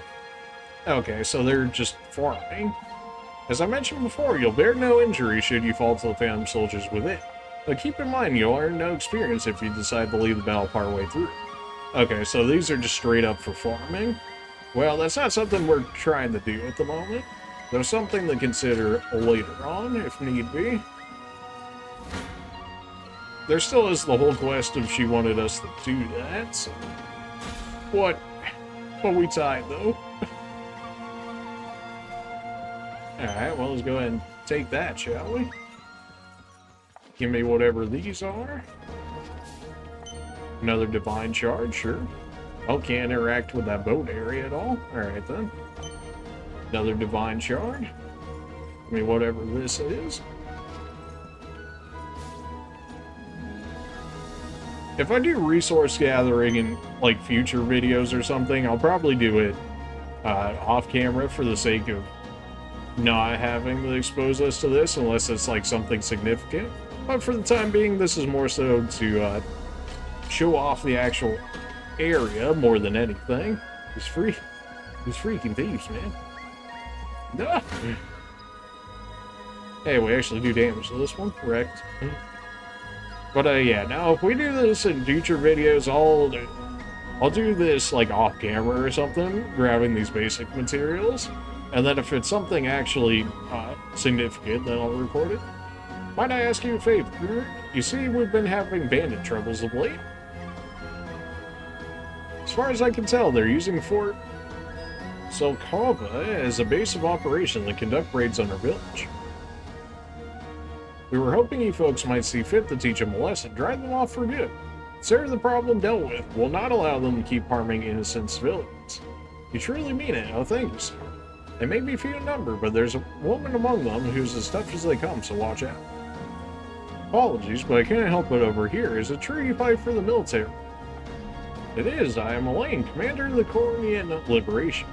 Okay, so they're just farming. As I mentioned before, you'll bear no injury should you fall to the Phantom Soldiers within. But keep in mind, you'll earn no experience if you decide to leave the battle partway through. Okay, so these are just straight up for farming. Well, that's not something we're trying to do at the moment. There's something to consider later on, if need be. There still is the whole quest if she wanted us to do that, so... What we tied, though. Alright, well, let's go ahead and take that, shall we? Give me whatever these are. Another divine charge, sure. Oh, can't interact with that boat area at all? Alright, then. Another divine shard. Give me whatever this is. If I do resource gathering in, like, future videos or something, I'll probably do it off camera for the sake of not having to expose us to this, unless it's, like, something significant. But for the time being, this is more so to show off the actual area more than anything. These freaking thieves, man. Duh. Hey, we actually do damage to this one, correct? But yeah, now if we do this in future videos, I'll do this like off camera or something, grabbing these basic materials, and then if it's something actually significant, then I'll record it. Might I ask you a favor? You see, we've been having bandit troubles of late. As far as I can tell, they're using Fort Solkova as a base of operation to conduct raids on our village. We were hoping you folks might see fit to teach them a lesson, drive them off for good. Consider the problem dealt with. We'll not allow them to keep harming innocent civilians. You truly mean it. Oh, thank you, sir. They may be few in number, but there's a woman among them who's as tough as they come, so watch out. Apologies, but I can't help but overhear. Is it true you fight for the military? It is. I am Elaine, commander of the Cornia Liberation.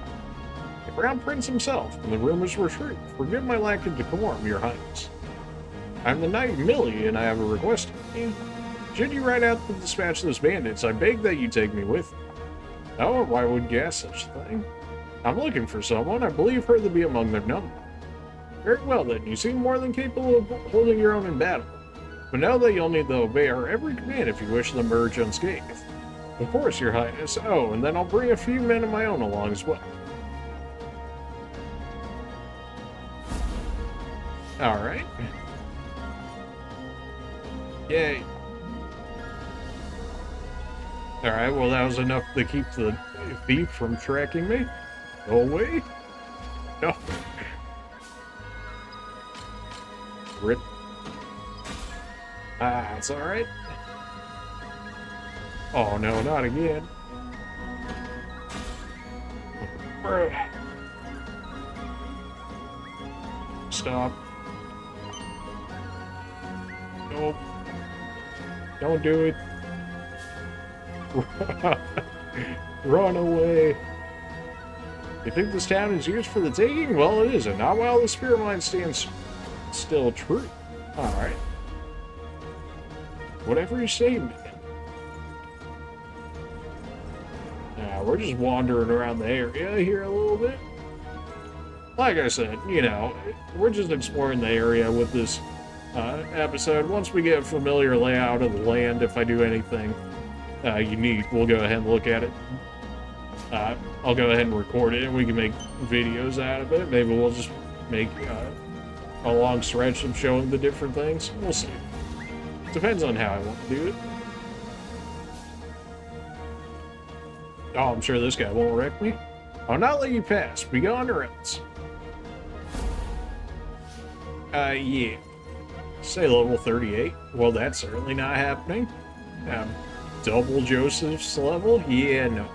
The Crown Prince himself, and the rumors were true. Forgive my lack of decorum, your highness. I'm the Knight Millie, and I have a request of you. Should you ride out to dispatch those bandits, I beg that you take me with you. Oh, why would you ask such a thing? I'm looking for someone. I believe her to be among their number. Very well, then. You seem more than capable of holding your own in battle. But know that you'll need to obey our every command if you wish to emerge unscathed. Of course, your highness. Oh, and then I'll bring a few men of my own along as well. Alright. Yay. Alright, well that was enough to keep the thief from tracking me. Go away. No. Rip. Ah, it's alright. Oh no, not again. Stop. Nope. Don't do it. Run away. You think this town is yours for the taking? Well, it isn't. Not while the spirit mine stands still true. Alright. Whatever you say, man. Now, we're just wandering around the area here a little bit. Like I said, you know, we're just exploring the area with this episode. Once we get a familiar layout of the land, if I do anything unique, we'll go ahead and look at it. I'll go ahead and record it, and we can make videos out of it. Maybe we'll just make a long stretch of showing the different things. We'll see. Depends on how I want to do it. Oh, I'm sure this guy won't wreck me. I'll not let you pass. Be gone or else. Yeah. Say level 38. Well, that's certainly not happening. Double Joseph's level? Yeah, no.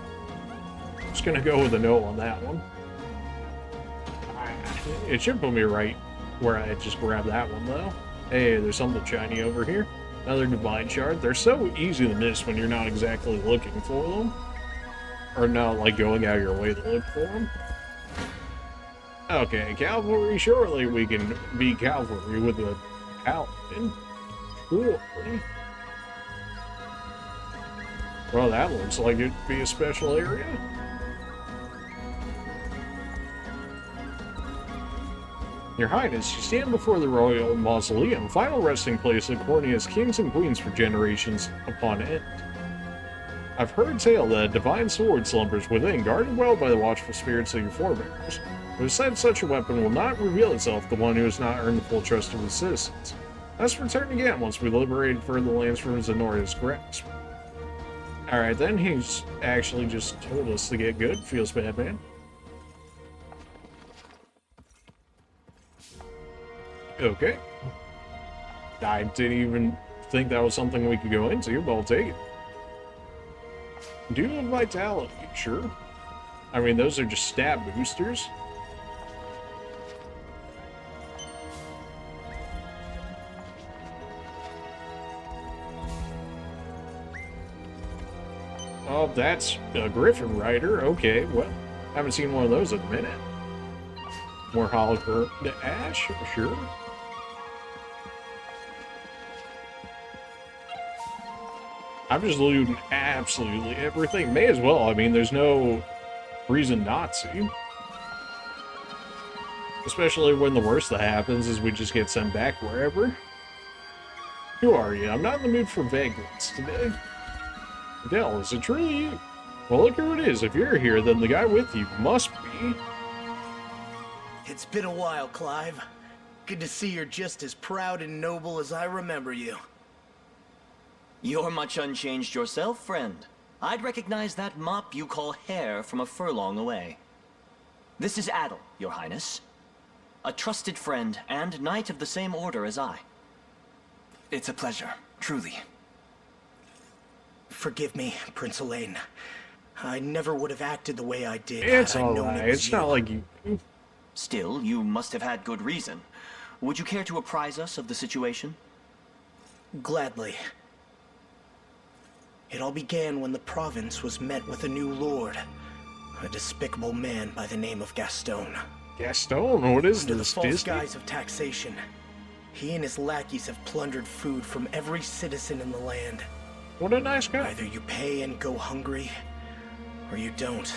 Just gonna go with a no on that one. It should put me right where I just grabbed that one, though. Hey, there's something shiny over here. Another divine shard. They're so easy to miss when you're not exactly looking for them. Or not, like, going out of your way to look for them. Okay, cavalry. Surely we can be cavalry with a Paladin. Cool. Well, that looks like it'd be a special area. Your Highness, you stand before the Royal Mausoleum, final resting place of Cornia's kings and queens for generations upon end. I've heard tale that a divine sword slumbers within, guarded well by the watchful spirits of your forebears. It was said such a weapon will not reveal itself to the one who has not earned the full trust of his citizens. Let's return again once we liberated further lands from Zenoria's grasp. Alright then, he's actually just told us to get good. Feels bad, man. Okay. I didn't even think that was something we could go into, but I'll take it. Duel of Vitality, sure. I mean, those are just stat boosters. Oh, that's a Griffin Rider. Okay, well, haven't seen one of those in a minute. More Holger to Ash, sure. I'm just looting absolutely everything. May as well. I mean, there's no reason not to. Especially when the worst that happens is we just get sent back wherever. Who are you? I'm not in the mood for vagrants today. Dell, is it truly you? Well, look who it is. If you're here, then the guy with you must be. It's been a while, Clive. Good to see you're just as proud and noble as I remember you. You're much unchanged yourself, friend. I'd recognize that mop you call hair from a furlong away. This is Adel, Your Highness. A trusted friend and knight of the same order as I. It's a pleasure, truly. Forgive me, Prince Elaine. I never would have acted the way I did. It's alright. It's not like you... Still, you must have had good reason. Would you care to apprise us of the situation? Gladly. It all began when the province was met with a new lord. A despicable man by the name of Gaston. Gaston? What is Under this, the false Disney? guise of taxation, he and his lackeys have plundered food from every citizen in the land. What a nice guy. Either you pay and go hungry, or you don't,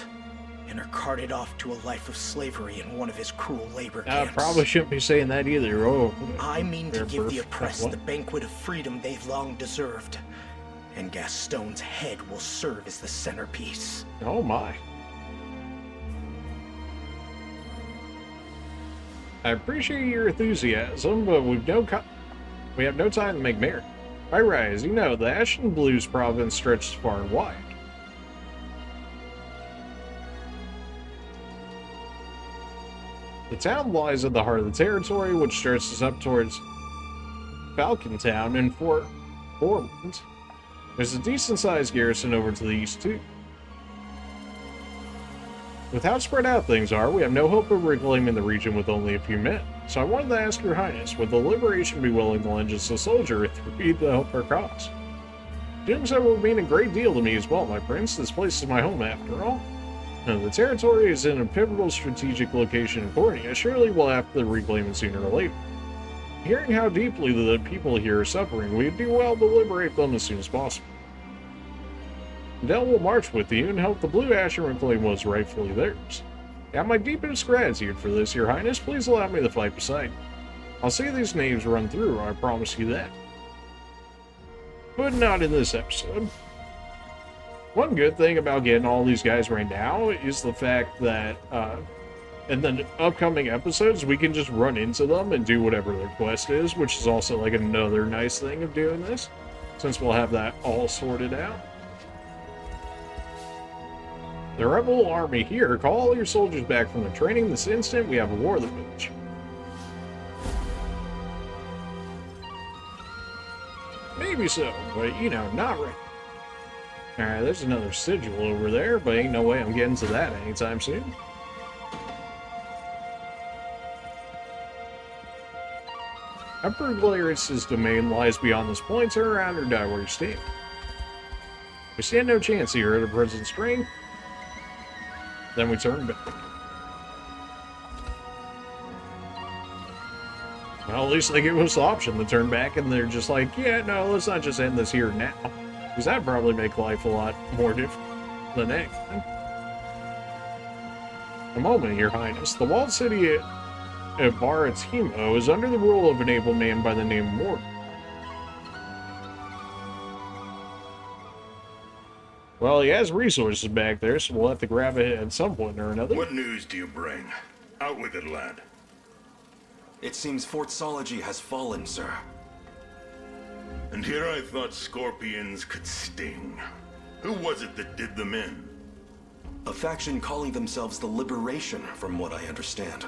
and are carted off to a life of slavery in one of his cruel labor camps. Probably shouldn't be saying that either. Oh, I mean to give the birth. oppressed What? the banquet of freedom they've long deserved. And Gaston's head will serve as the centerpiece. Oh my. I appreciate your enthusiasm, but we have no time to make merry. I rise, you know, the Ashen Blues province stretches far and wide. The town lies at the heart of the territory, which stretches up towards Falcon Town and Fort Ormond. There's a decent-sized garrison over to the east, too. With how spread out things are, we have no hope of reclaiming the region with only a few men. So I wanted to ask Your Highness, would the Liberation be willing to lend just a soldier or three to help our cause? Doing so would mean a great deal to me as well, my prince. This place is my home, after all. Now, the territory is in a pivotal strategic location in Cornia. Surely we'll have to reclaim it sooner or later. Hearing how deeply the people here are suffering, we'd do well to liberate them as soon as possible. Dell will march with you and help the Blue Ashen reclaim what's rightfully theirs. I have my deepest gratitude for this, Your Highness. Please allow me to fight beside you. I'll see these names run through, I promise you that. But not in this episode. One good thing about getting all these guys right now is the fact that in the upcoming episodes, we can just run into them and do whatever their quest is, which is also like another nice thing of doing this, since we'll have that all sorted out. The rebel army here, call all your soldiers back from the training this instant. We have a war of the village. Maybe so, but you know, not right. Alright, there's another sigil over there, but ain't no way I'm getting to that anytime soon. Emperor Galerius' domain lies beyond this point. Turn around or die where you stand. We stand no chance here at a present strength. Then we turn back. Well, at least they give us the option to turn back, and they're just like, yeah, no, let's not just end this here now. Because that'd probably make life a lot more difficult than anything. A moment, Your Highness. The walled city at Baratimo is under the rule of an able man by the name of Morgan. Well, he has resources back there, so we'll have to grab it at some point or another. What news do you bring? Out with it, lad. It seems Fort Sology has fallen, sir. And here I thought scorpions could sting. Who was it that did them in? A faction calling themselves the Liberation, from what I understand.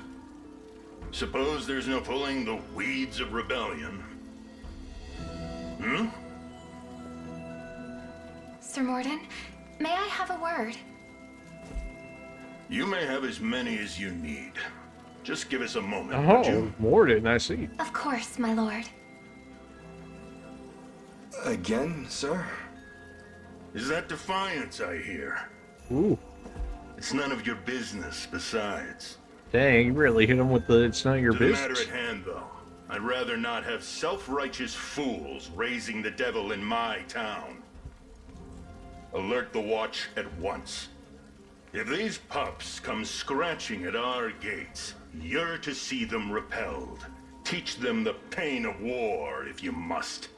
Suppose there's no pulling the weeds of rebellion. Hmm? Sir Morden, may I have a word? You may have as many as you need. Just give us a moment, would Oh, you? Morden, I see. Of course, my lord. Again, sir? Is that defiance I hear? Ooh. It's none of your business, besides. Dang, you really hit him with the it's not your To the business. matter at hand, though, I'd rather not have self-righteous fools raising the devil in my town. Alert the watch at once. If these pups come scratching at our gates, you're to see them repelled. Teach them the pain of war, if you must.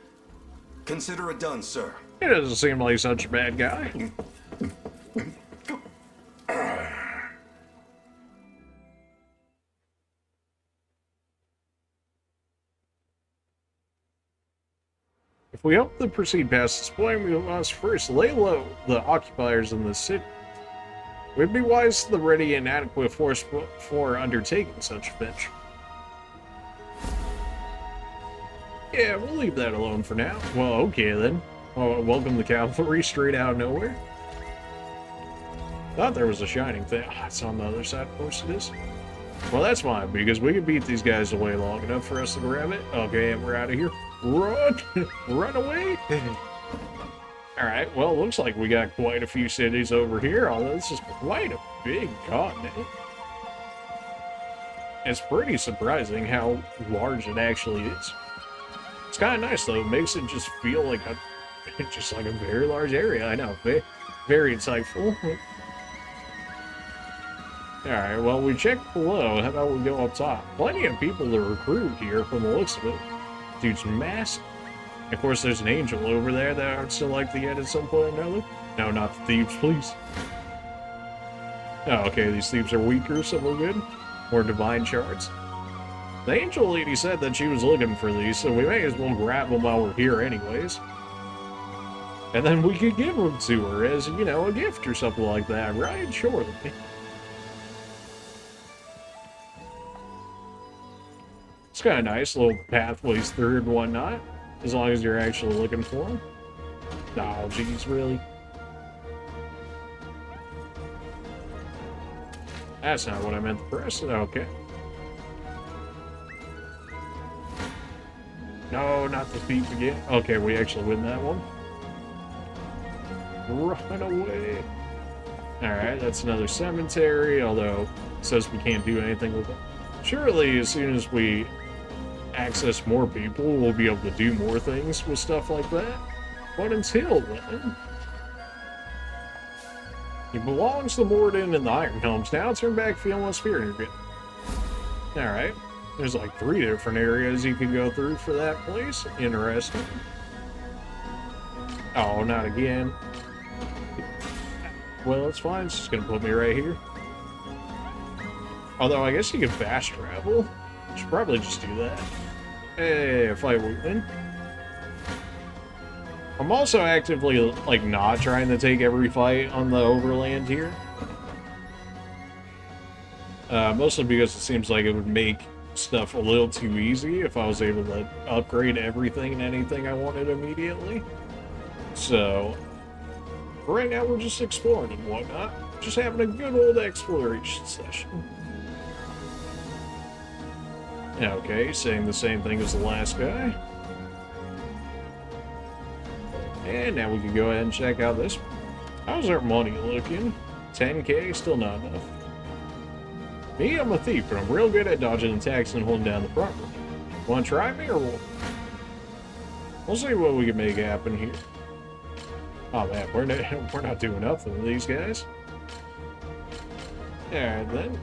Consider it done, sir. He doesn't seem like such a bad guy. If we hope to proceed past this point, we must first lay low the occupiers in the city. It would be wise to the ready and adequate force for undertaking such a venture. Yeah, we'll leave that alone for now. Well, okay then. Oh, welcome the cavalry straight out of nowhere. Thought there was a shining thing. Ah, it's on the other side, of course it is. Well, that's fine, because we can beat these guys away long enough for us to grab it. Okay, and we're out of here. Run! Run away! Alright, well, looks like we got quite a few cities over here, although this is quite a big continent. It's pretty surprising how large it actually is. It's kind of nice, though. It makes it just feel like a very large area. I know, very insightful. Alright, well, we checked below. How about we go up top? Plenty of people to recruit here from the looks of it. Dude's massive. Of course, there's an angel over there that I'd still like to get at some point or another. No, not the thieves, please. Oh, okay, these thieves are weaker, so we're good. More divine shards. The angel lady said that she was looking for these, so we may as well grab them while we're here anyways. And then we could give them to her as, you know, a gift or something like that, right? Surely. It's kind of nice, little pathways through and whatnot, as long as you're actually looking for them. Oh, jeez, really? That's not what I meant to press. Okay. No, not the thief again. Okay, we actually win that one. Run away. Alright, that's another cemetery, although it says we can't do anything with it. Surely, as soon as we access more people, we'll be able to do more things with stuff like that. But until then, he belongs to Morden and the Iron Helms. Now turn back feeling less fear again. Alright. There's like 3 different areas you can go through for that place. Interesting. Oh, not again. Well, it's fine. It's just gonna put me right here. Although, I guess you can fast travel. Should probably just do that. Hey, fight we win. I'm also actively, like, not trying to take every fight on the Overland here. Mostly because it seems like it would make stuff a little too easy if I was able to upgrade everything and anything I wanted immediately. So, for right now, we're just exploring and whatnot. Just having a good old exploration session. Okay, saying the same thing as the last guy. And now we can go ahead and check out this one. How's our money looking? 10k? Still not enough. Me, I'm a thief, but I'm real good at dodging attacks and holding down the front room. Want to try me, or we'll see what we can make happen here. Oh man, we're not doing nothing with these guys. Alright then.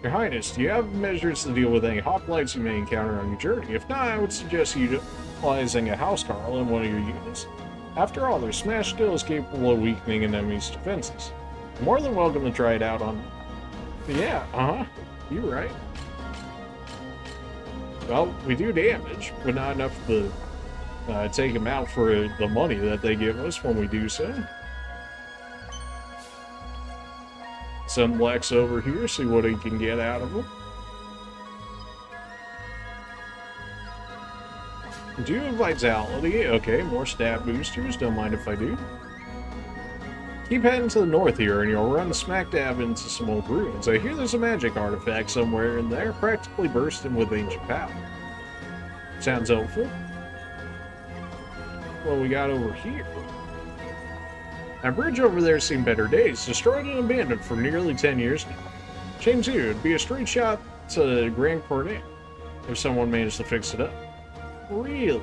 Your Highness, do you have measures to deal with any hoplites you may encounter on your journey? If not, I would suggest utilizing a housecarl in one of your units. After all, their smash skill is capable of weakening an enemy's defenses. You're more than welcome to try it out on... Yeah, you're right. Well, we do damage, but not enough to take them out for the money that they give us when we do so. Send Lex over here, see what he can get out of them. Do have vitality. Okay, more stat boosters. Don't mind if I do. Keep heading to the north here, and you'll run smack dab into some old ruins. I hear there's a magic artifact somewhere in there, practically bursting with ancient power. Sounds hopeful. What we got over here? That bridge over there's seen better days, destroyed and abandoned for nearly 10 years now. Shame too, it'd be a straight shot to Grand Cornia if someone managed to fix it up. Really?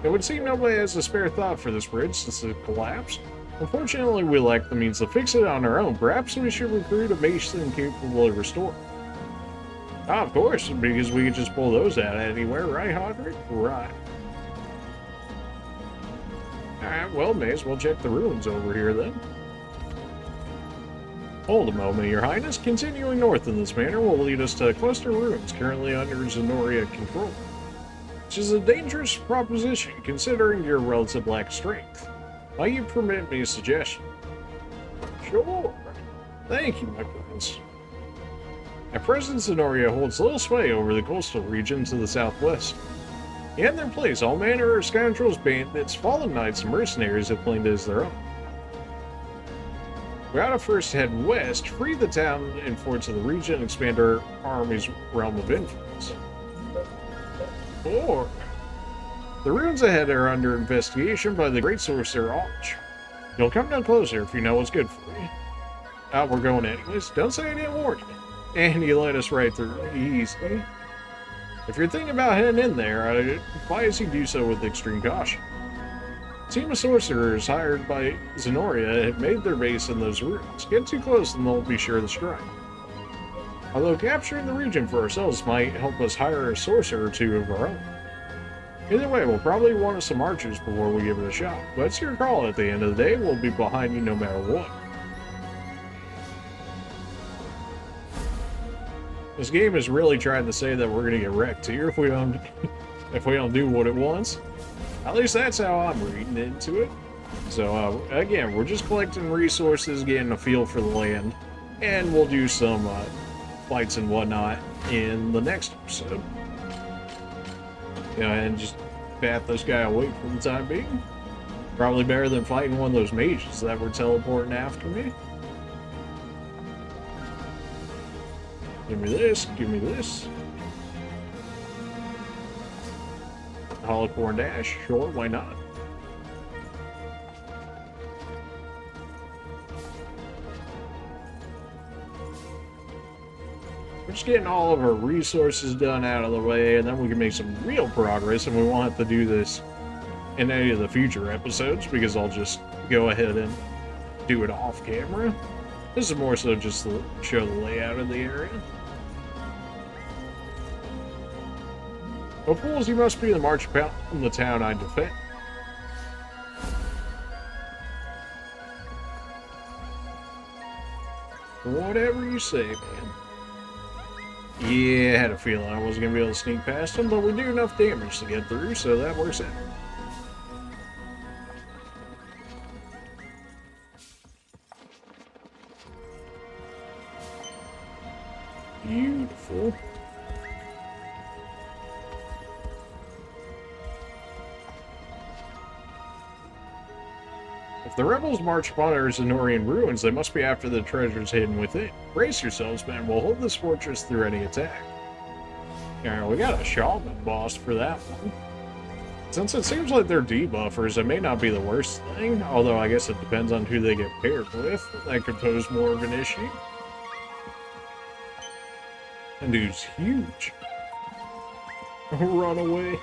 It would seem nobody has a spare thought for this bridge since it collapsed. Unfortunately, we lack the means to fix it on our own. Perhaps we should recruit a mason capable of restoring. Ah, of course, because we could just pull those out anywhere, right, Hodrick? Right. Alright, well, may as well check the ruins over here, then. Hold a moment, Your Highness. Continuing north in this manner will lead us to a cluster of ruins currently under Zenoria control. Which is a dangerous proposition, considering your relative lack of strength. Might you permit me a suggestion? Sure. Thank you, my prince. At present, Zenoria holds little sway over the coastal region to the southwest. In their place, all manner of scoundrels, bandits, fallen knights, and mercenaries have claimed it as their own. We ought to first head west, free the town and forts of the region, and expand our army's realm of influence. Or, the ruins ahead are under investigation by the great sorcerer Arch. You'll come down closer if you know what's good for you. We're going anyways. Don't say I didn't warn you. And you let us right through. Easy. If you're thinking about heading in there, I advise you do so with extreme caution. A team of sorcerers hired by Zenoria have made their base in those ruins. Get too close and they'll be sure to strike. Although capturing the region for ourselves might help us hire a sorcerer or two of our own. Either way, we'll probably want us some archers before we give it a shot. But it's your call at the end of the day. We'll be behind you no matter what. This game is really trying to say that we're gonna get wrecked here if we don't do what it wants. At least that's how I'm reading into it. So again, we're just collecting resources, getting a feel for the land, and we'll do some fights and whatnot in the next episode. And just bat this guy away for the time being. Probably better than fighting one of those mages that were teleporting after me. Give me this, give me this. Holocorn Dash, sure, why not? We're just getting all of our resources done out of the way, and then we can make some real progress, and we won't have to do this in any of the future episodes, because I'll just go ahead and do it off camera. This is more so just to show the layout of the area. Oh, fools, you must be the march from the town I defend. Whatever you say, man. Yeah, I had a feeling I wasn't going to be able to sneak past them, but we do enough damage to get through, so that works out. Beautiful. If the rebels march upon our Zenorian ruins, they must be after the treasures hidden within. Brace yourselves, men. We'll hold this fortress through any attack. Alright, we got a shaman boss for that one. Since it seems like they're debuffers, it may not be the worst thing, although I guess it depends on who they get paired with. That could pose more of an issue. And dude's huge. Run away.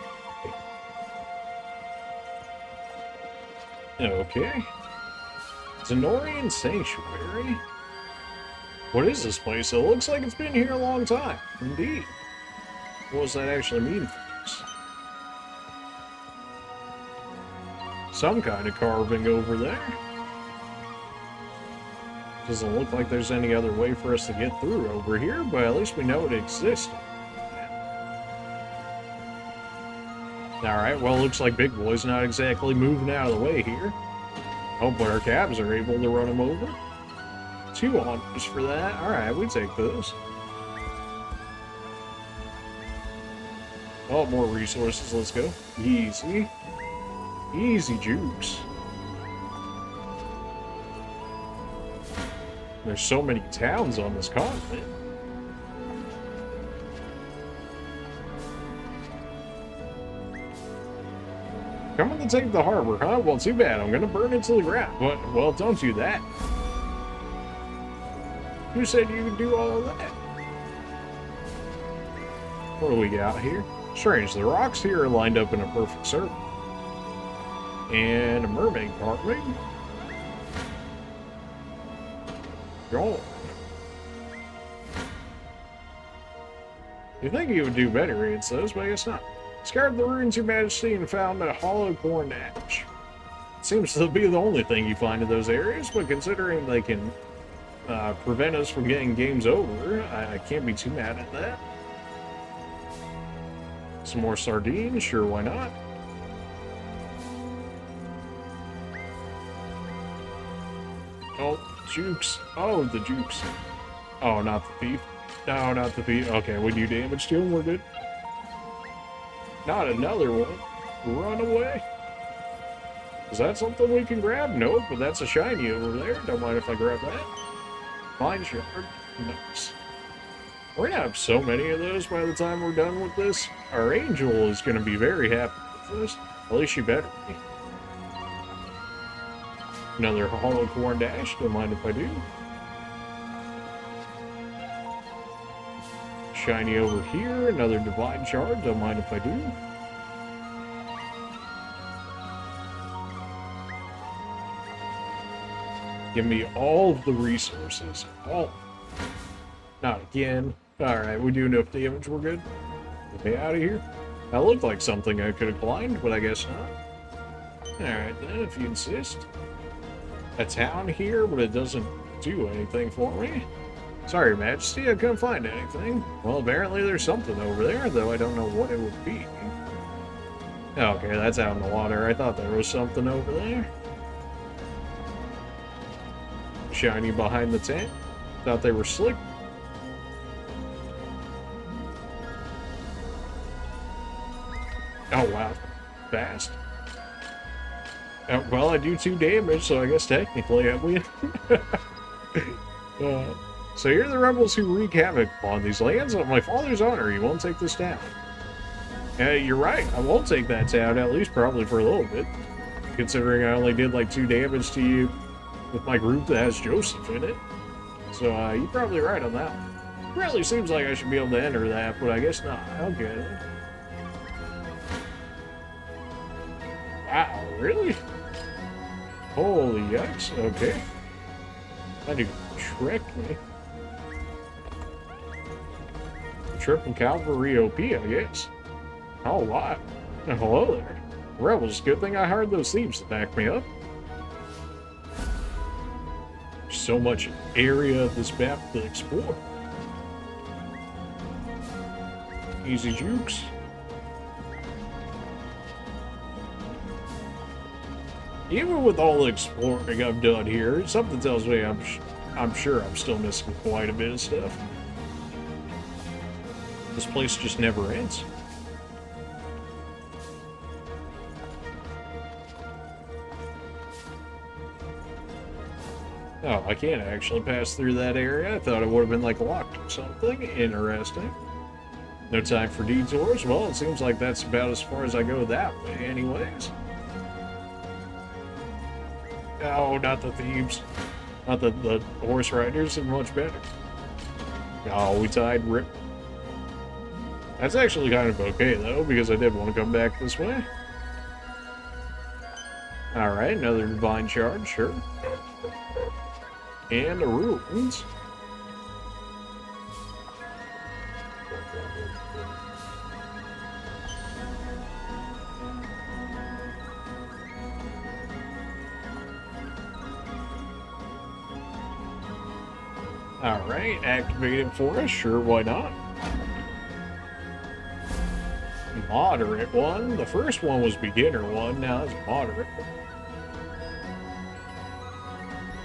Okay. Zenorian Sanctuary? What is this place? It looks like it's been here a long time. Indeed. What does that actually mean for us? Some kind of carving over there. Doesn't look like there's any other way for us to get through over here, but at least we know it existed. Alright, well, looks like Big Boy's not exactly moving out of the way here. Oh, but our cabs are able to run him over. 2 honors for that. Alright, we take those. Oh, more resources. Let's go. Easy. Easy jukes. There's so many towns on this continent. Coming to take the harbor, huh? Well, too bad. I'm gonna burn it to the ground. But, well, don't do that. Who said you could do all of that? What do we got here? Strange, the rocks here are lined up in a perfect circle. And a mermaid carving. Go. You think you would do better against those, but I guess not. Scoured the ruins, Your Majesty, and found a hollow Cornia. Seems to be the only thing you find in those areas, but considering they can prevent us from getting games over, I can't be too mad at that. Some more sardines, sure, why not? Oh, jukes. Oh, the jukes. Oh, not the thief. No, not the thief. Okay, we do damage to him, we're good. Not another one. Run away. Is that something we can grab? Nope, but that's a shiny over there. Don't mind if I grab that. Mine shard. Nice. We're gonna have so many of those by the time we're done with this. Our angel is gonna be very happy with this. At least she better be. Another hollow corn dash. Don't mind if I do. Shiny over here. Another divine shard. Don't mind if I do. Give me all of the resources. All. Not again. Alright, we do enough damage. We're good. Get out of here. That looked like something I could have climbed, but I guess not. Alright then, if you insist. A town here, but it doesn't do anything for me. Sorry, Your Majesty, I couldn't find anything. Well, apparently there's something over there, though I don't know what it would be. Okay, that's out in the water. I thought there was something over there. Shiny behind the tent. Thought they were slick. Oh, wow. Fast. Well, I do 2 damage, so I guess technically I win. So you're the rebels who wreak havoc upon these lands. On my father's honor, you won't take this town. You're right. I won't take that town, at least probably for a little bit. Considering I only did like 2 damage to you with my group that has Joseph in it. So you're probably right on that one. It really seems like I should be able to enter that, but I guess not. Okay. Wow, really? Holy yikes, okay. That dude tricked me. Triple Cavalry OP, I guess. Oh, wow. Hello there. Rebels, good thing I hired those thieves to back me up. So much area of this map to explore. Easy jukes. Even with all the exploring I've done here, something tells me I'm sure I'm still missing quite a bit of stuff. This place just never ends. Oh, I can't actually pass through that area. I thought it would have been like locked or something. Interesting. No time for detours. Well, it seems like that's about as far as I go that way anyways. Oh, not the thieves. Not the horse riders are much better. Oh, we tied. Rip. That's actually kind of okay, though, because I did want to come back this way. Alright, another divine shard, sure. And a ruins. Alright, activate it for us, sure, why not? Moderate one. The first one was beginner one, now it's moderate.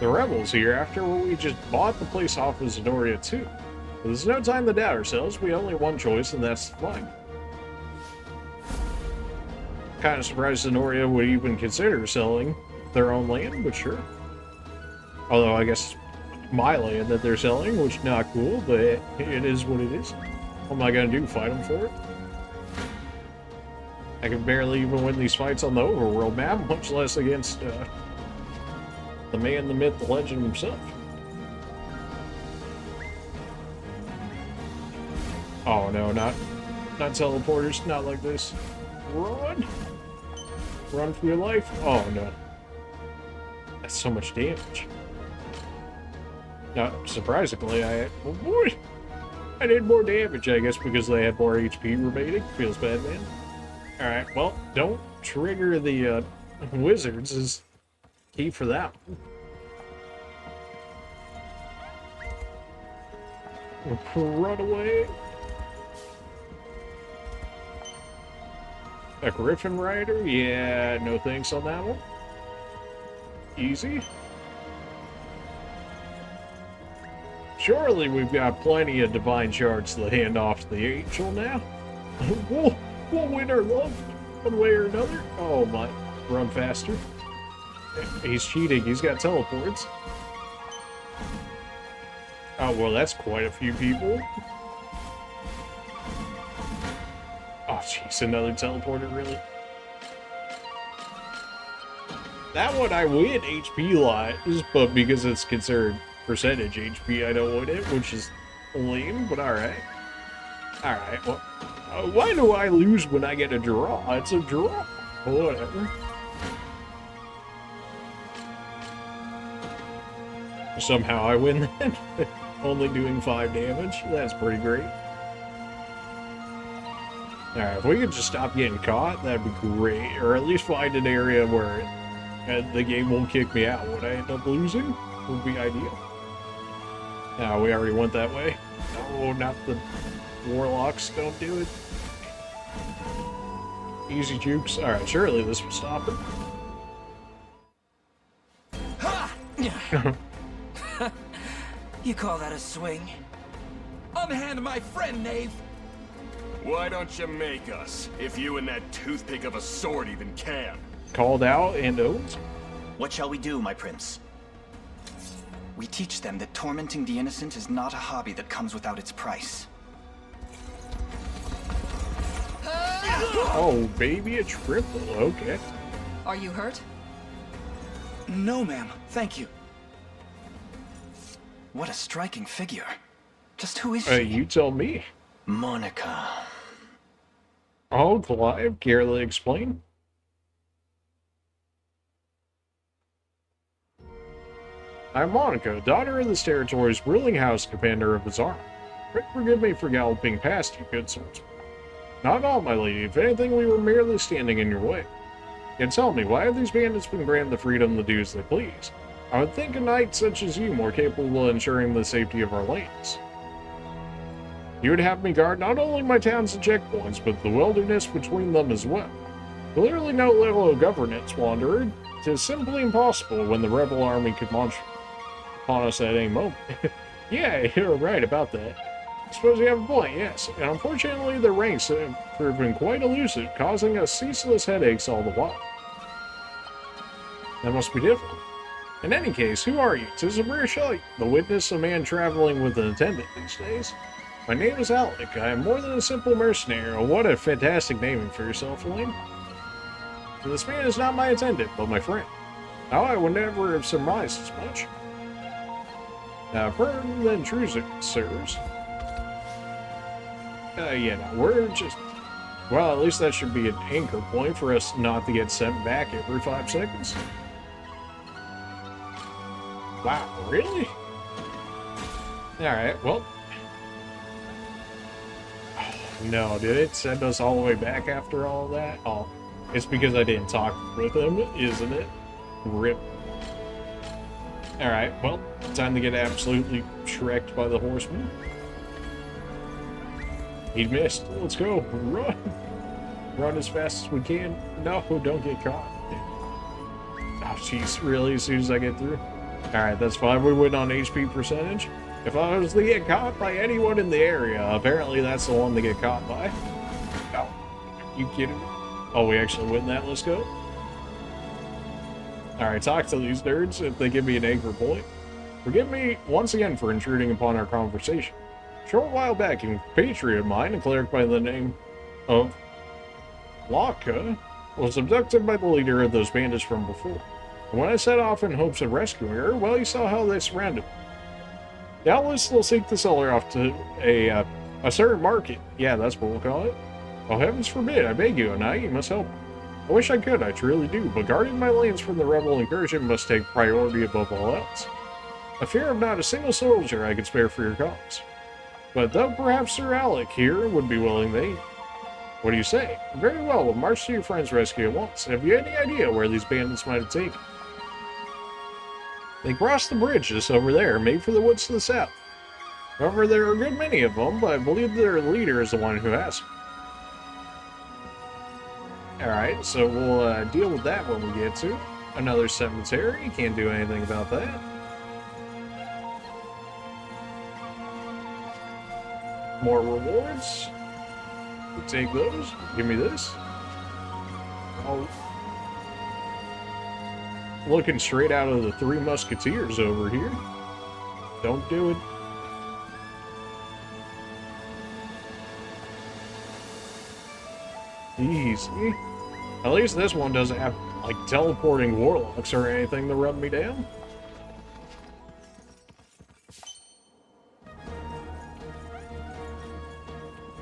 The rebels here after we just bought the place off of Zenoria too. There's no time to doubt ourselves, we only one choice and that's fine. Kinda surprised Zenoria would even consider selling their own land, but sure. Although I guess my land that they're selling, which is not cool, but it is what it is. What am I gonna do, fight them for it? I can barely even win these fights on the overworld map, much less against the man, the myth, the legend himself. Oh no, not teleporters, not like this. Run! Run for your life. Oh no. That's so much damage. Now, surprisingly, I did more damage, I guess, because they had more HP remaining. Feels bad, man. Alright, well, don't trigger the wizards is key for that one. Run away. A Griffin Rider? Yeah, no thanks on that one. Easy. Surely we've got plenty of divine shards to hand off to the angel now. we'll win our love one way or another. Oh my, run faster. He's cheating, he's got teleports. Oh, well, that's quite a few people. Oh, jeez, another teleporter, really? That one I win HP-wise, but because it's considered percentage HP, I don't win it, which is lame, but alright. Alright, well, why do I lose when I get a draw? It's a draw. Whatever. Somehow I win then. Only doing 5 damage. That's pretty great. Alright, if we could just stop getting caught, that'd be great. Or at least find an area where the game won't kick me out. Would I end up losing? Would be ideal. No, we already went that way. No, not the warlocks. Don't do it. Easy jukes. Alright, surely this will stop it. You call that a swing? Unhand my friend, knave! Why don't you make us, if you and that toothpick of a sword even can? Called out and owned? What shall we do, my prince? We teach them that tormenting the innocent is not a hobby that comes without its price. Oh, baby, a triple. Okay. Are you hurt? No, ma'am. Thank you. What a striking figure. Just who is she? You tell me. Monica. Oh, Clive, care to explain? I'm Monica, daughter of this territory's ruling house commander of his army. Forgive me for galloping past you, good swordsman. Not at all, my lady. If anything, we were merely standing in your way. Yet tell me, why have these bandits been granted the freedom to do as they please? I would think a knight such as you more capable of ensuring the safety of our lands. You would have me guard not only my towns and checkpoints, but the wilderness between them as well. Clearly no level of governance, wanderer. It is simply impossible when the rebel army could launch upon us at any moment. Yeah, you're right about that. I suppose you have a point, yes. And unfortunately, the ranks have proven quite elusive, causing us ceaseless headaches all the while. That must be difficult. In any case, who are you? 'Tis a rare sight, the witness of a man traveling with an attendant these days. My name is Alec. I am more than a simple mercenary. Oh, what a fantastic naming for yourself, Elaine. This man is not my attendant, but my friend. Now, I would never have surmised as much. Pardon the intrusion, sirs. Yeah, no, we're just... Well, at least that should be an anchor point for us not to get sent back every 5 seconds. Wow, really? Alright, well... Oh, no, did it send us all the way back after all that? Oh, it's because I didn't talk with him, isn't it? Rip. Alright, well, time to get absolutely shreked by the horseman. He missed. Let's go. Run. Run as fast as we can. No, don't get caught. Oh, jeez. Really? As soon as I get through? Alright, that's fine. We win on HP percentage. If I was to get caught by anyone in the area, apparently that's the one to get caught by. No. Are you kidding me? Oh, we actually win that. Let's go. Alright, talk to these nerds if they give me an anchor point. Forgive me once again for intruding upon our conversation. A short while back, a compatriot of mine, a cleric by the name of Laka, was abducted by the leader of those bandits from before. And when I set off in hopes of rescuing her, well, you saw how they surrounded me. Doubtless they'll seek to sell her off to a certain market. Yeah, that's what we'll call it. Oh, heavens forbid, I beg you, Anai, you must help me. I wish I could, I truly do, but guarding my lands from the rebel incursion must take priority above all else. I fear of not a single soldier I could spare for your cause. But though perhaps Sir Alec here would be willing to aid. What do you say? Very well, we'll march to your friend's rescue at once. Have you any idea where these bandits might have taken? They crossed the bridge just over there, made for the woods to the south. However, there are a good many of them, but I believe their leader is the one who has them. Alright, so we'll deal with that when we get to another cemetery. Can't do anything about that. More rewards. We'll take those. Give me this. Oh. Looking straight out of the Three Musketeers over here. Don't do it. Easy. At least this one doesn't have, like, teleporting warlocks or anything to rub me down.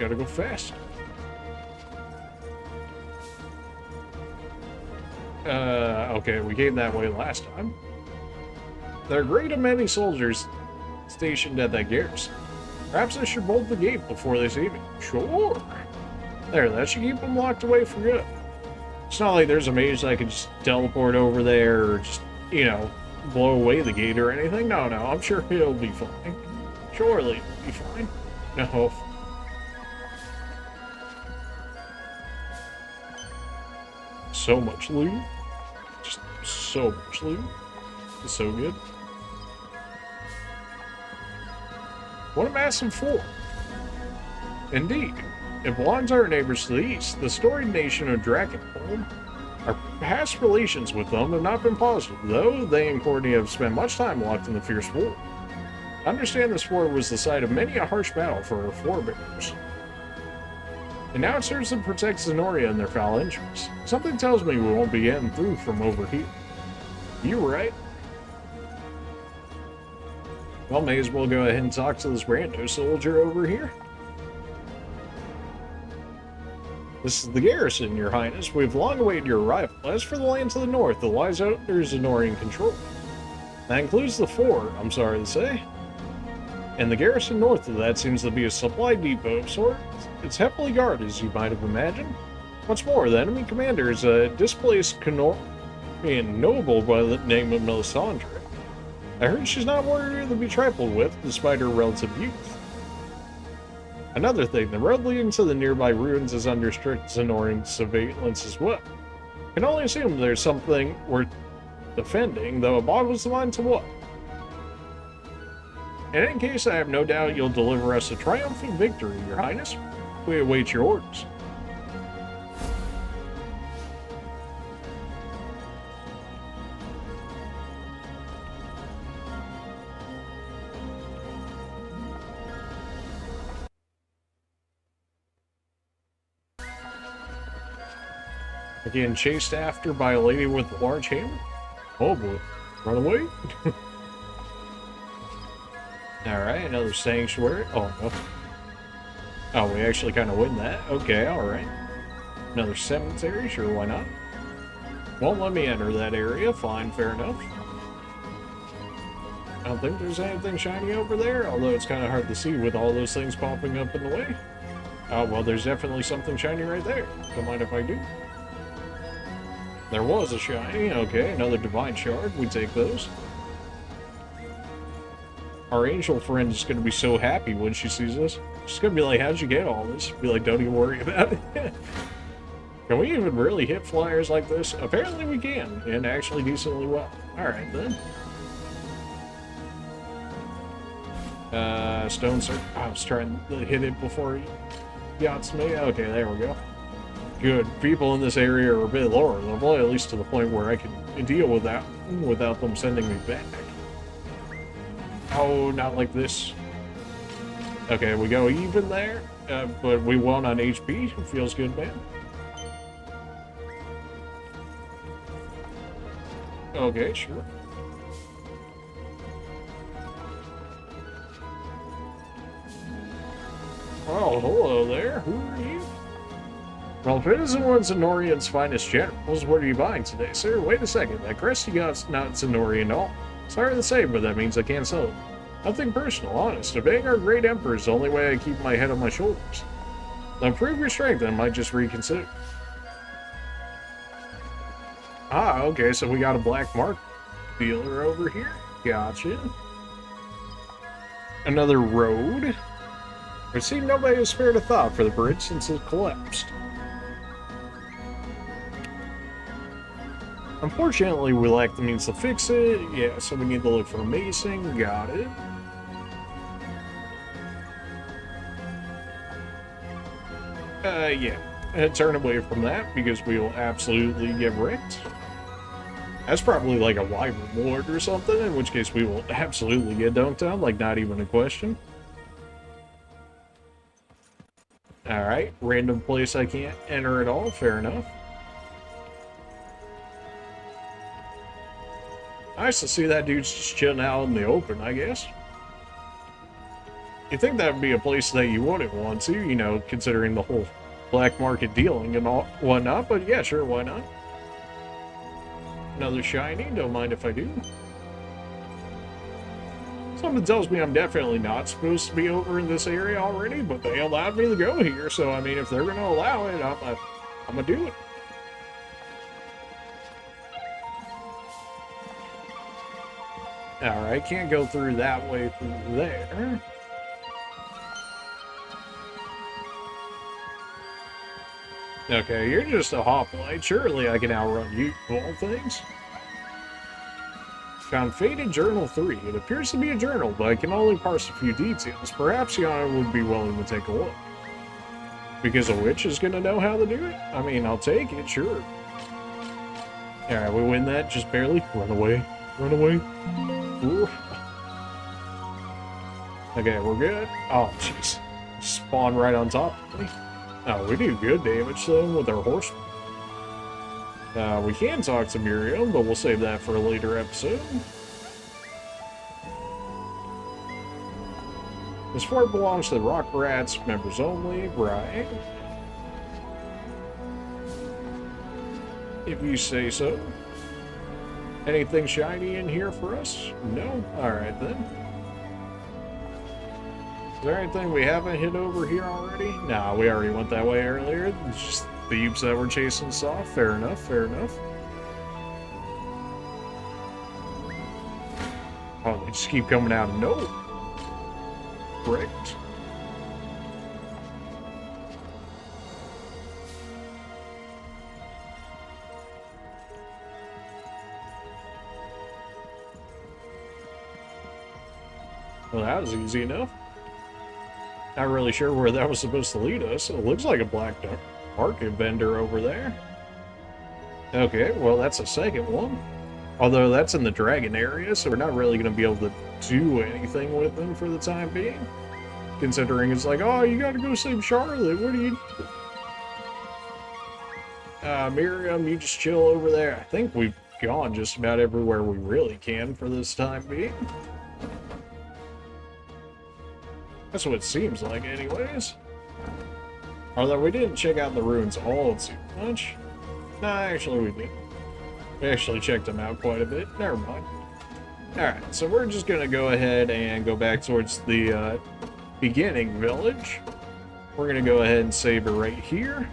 Gotta go fast. Okay, we came that way last time. There are great many soldiers stationed at that garrison. Perhaps I should bolt the gate before they see me. Sure. There, that should keep them locked away for good. It's not like there's a mage that I can just teleport over there or just, you know, blow away the gate or anything. No, I'm sure it'll be fine. Surely it'll be fine. No. So much loot. Just so much loot. It's so good. What a massive fort. Indeed. It belongs to our neighbors to the east, the storied nation of Drakenholm. Our past relations with them have not been positive, though they and Cornia have spent much time locked in the fierce war. I understand this fort was the site of many a harsh battle for our forebears. And now it serves to protect Zenoria and their foul interests. Something tells me we won't be getting through from over here. You right. Well, may as well go ahead and talk to this rando soldier over here. This is the garrison, your highness. We've long awaited your arrival. As for the land to the north, it lies under Zenorian control. That includes the fort, I'm sorry to say. And the garrison north of that seems to be a supply depot of sorts. It's heavily guarded, as you might have imagined. What's more, the enemy commander is a displaced Cornian noble by the name of Melisandre. I heard she's not worthy to be trifled with, despite her relative youth. Another thing, the road leading to the nearby ruins is under strict Zenorian surveillance as well. Can only assume there's something worth defending, though it boggles the mind to what. In any case, I have no doubt you'll deliver us a triumphant victory, your highness. We await your orders. Again, chased after by a lady with a large hammer? Oh boy. Run away? Alright, another sanctuary. Oh no. Oh, we actually kind of win that? Okay, alright. Another cemetery? Sure, why not? Won't let me enter that area. Fine, fair enough. I don't think there's anything shiny over there, although it's kind of hard to see with all those things popping up in the way. Oh, well, there's definitely something shiny right there. Don't mind if I do. There was a shiny. Okay, another divine shard. We take those. Our angel friend is going to be so happy when she sees this. She's going to be like, how'd you get all this? Be like, don't even worry about it. Can we even really hit flyers like this? Apparently we can, and actually decently well. Alright, then. Stone circle. I was trying to hit it before he got to me. Okay, there we go. Good. People in this area are a bit lower level, at least to the point where I can deal with that without them sending me back. Oh, not like this. Okay, we go even there, but we won on HP. Feels good, man. Okay, sure. Oh, hello there. Who are you? Well, if it isn't one of Zenorian's finest generals, what are you buying today, sir? Wait a second. That crest you got's not Zenorian at all. Sorry to say, but that means I can't sell it. Nothing personal, honest. Obeying our great emperor is the only way I keep my head on my shoulders. To improve your strength, I might just reconsider. Ah, okay, so we got a black mark dealer over here. Gotcha. Another road. It seems nobody has spared a thought for the bridge since it collapsed. Unfortunately, we lack the means to fix it. Yeah, so we need to look for a mason. Got it. Yeah. Turn away from that because we will absolutely get wrecked. That's probably like a wyvern lord or something, in which case we will absolutely get dunked on, like not even a question. Alright, random place I can't enter at all, fair enough. Nice to see that dude's just chilling out in the open, I guess. You'd think that would be a place that you wouldn't want to, you know, considering the whole black market dealing and all whatnot, but yeah, sure, why not? Another shiny, don't mind if I do. Something tells me I'm definitely not supposed to be over in this area already, but they allowed me to go here, so I mean, if they're gonna allow it, I'm gonna do it. Alright, can't go through that way through there. Okay, you're just a hoplite. Surely I can outrun you, of all things. Found Faded Journal 3. It appears to be a journal, but I can only parse a few details. Perhaps Yana would be willing to take a look. Because a witch is gonna know how to do it? I mean, I'll take it, sure. Alright, we win that, just barely. Run away. Run away. Ooh. Okay, we're good. Oh, jeez. Spawn right on top of me. Oh, we do good damage, though, with our horsemen. We can talk to Miriam, but we'll save that for a later episode. This fort belongs to the Rock Rats, members only, right? If you say so. Anything shiny in here for us? No? Alright then. Is there anything we haven't hit over here already? Nah, we already went that way earlier. It's just thieves that were chasing us off. Fair enough, fair enough. Oh, they just keep coming out of nowhere. Correct. Well, that was easy enough. Not really sure where that was supposed to lead us. It looks like a black market vendor over there. Okay, well, that's a second one. Although that's in the dragon area, so we're not really going to be able to do anything with them for the time being. Considering it's like, oh, you gotta go save Charlotte. What are you doing? Miriam, you just chill over there. I think we've gone just about everywhere we really can for this time being. That's what it seems like anyways. Although we didn't check out the ruins all too much. No, actually we did. We actually checked them out quite a bit. Never mind. Alright, so we're just going to go ahead and go back towards the beginning village. We're going to go ahead and save it right here.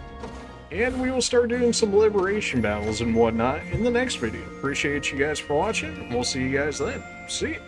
And we will start doing some liberation battles and whatnot in the next video. Appreciate you guys for watching, and we'll see you guys then. See ya!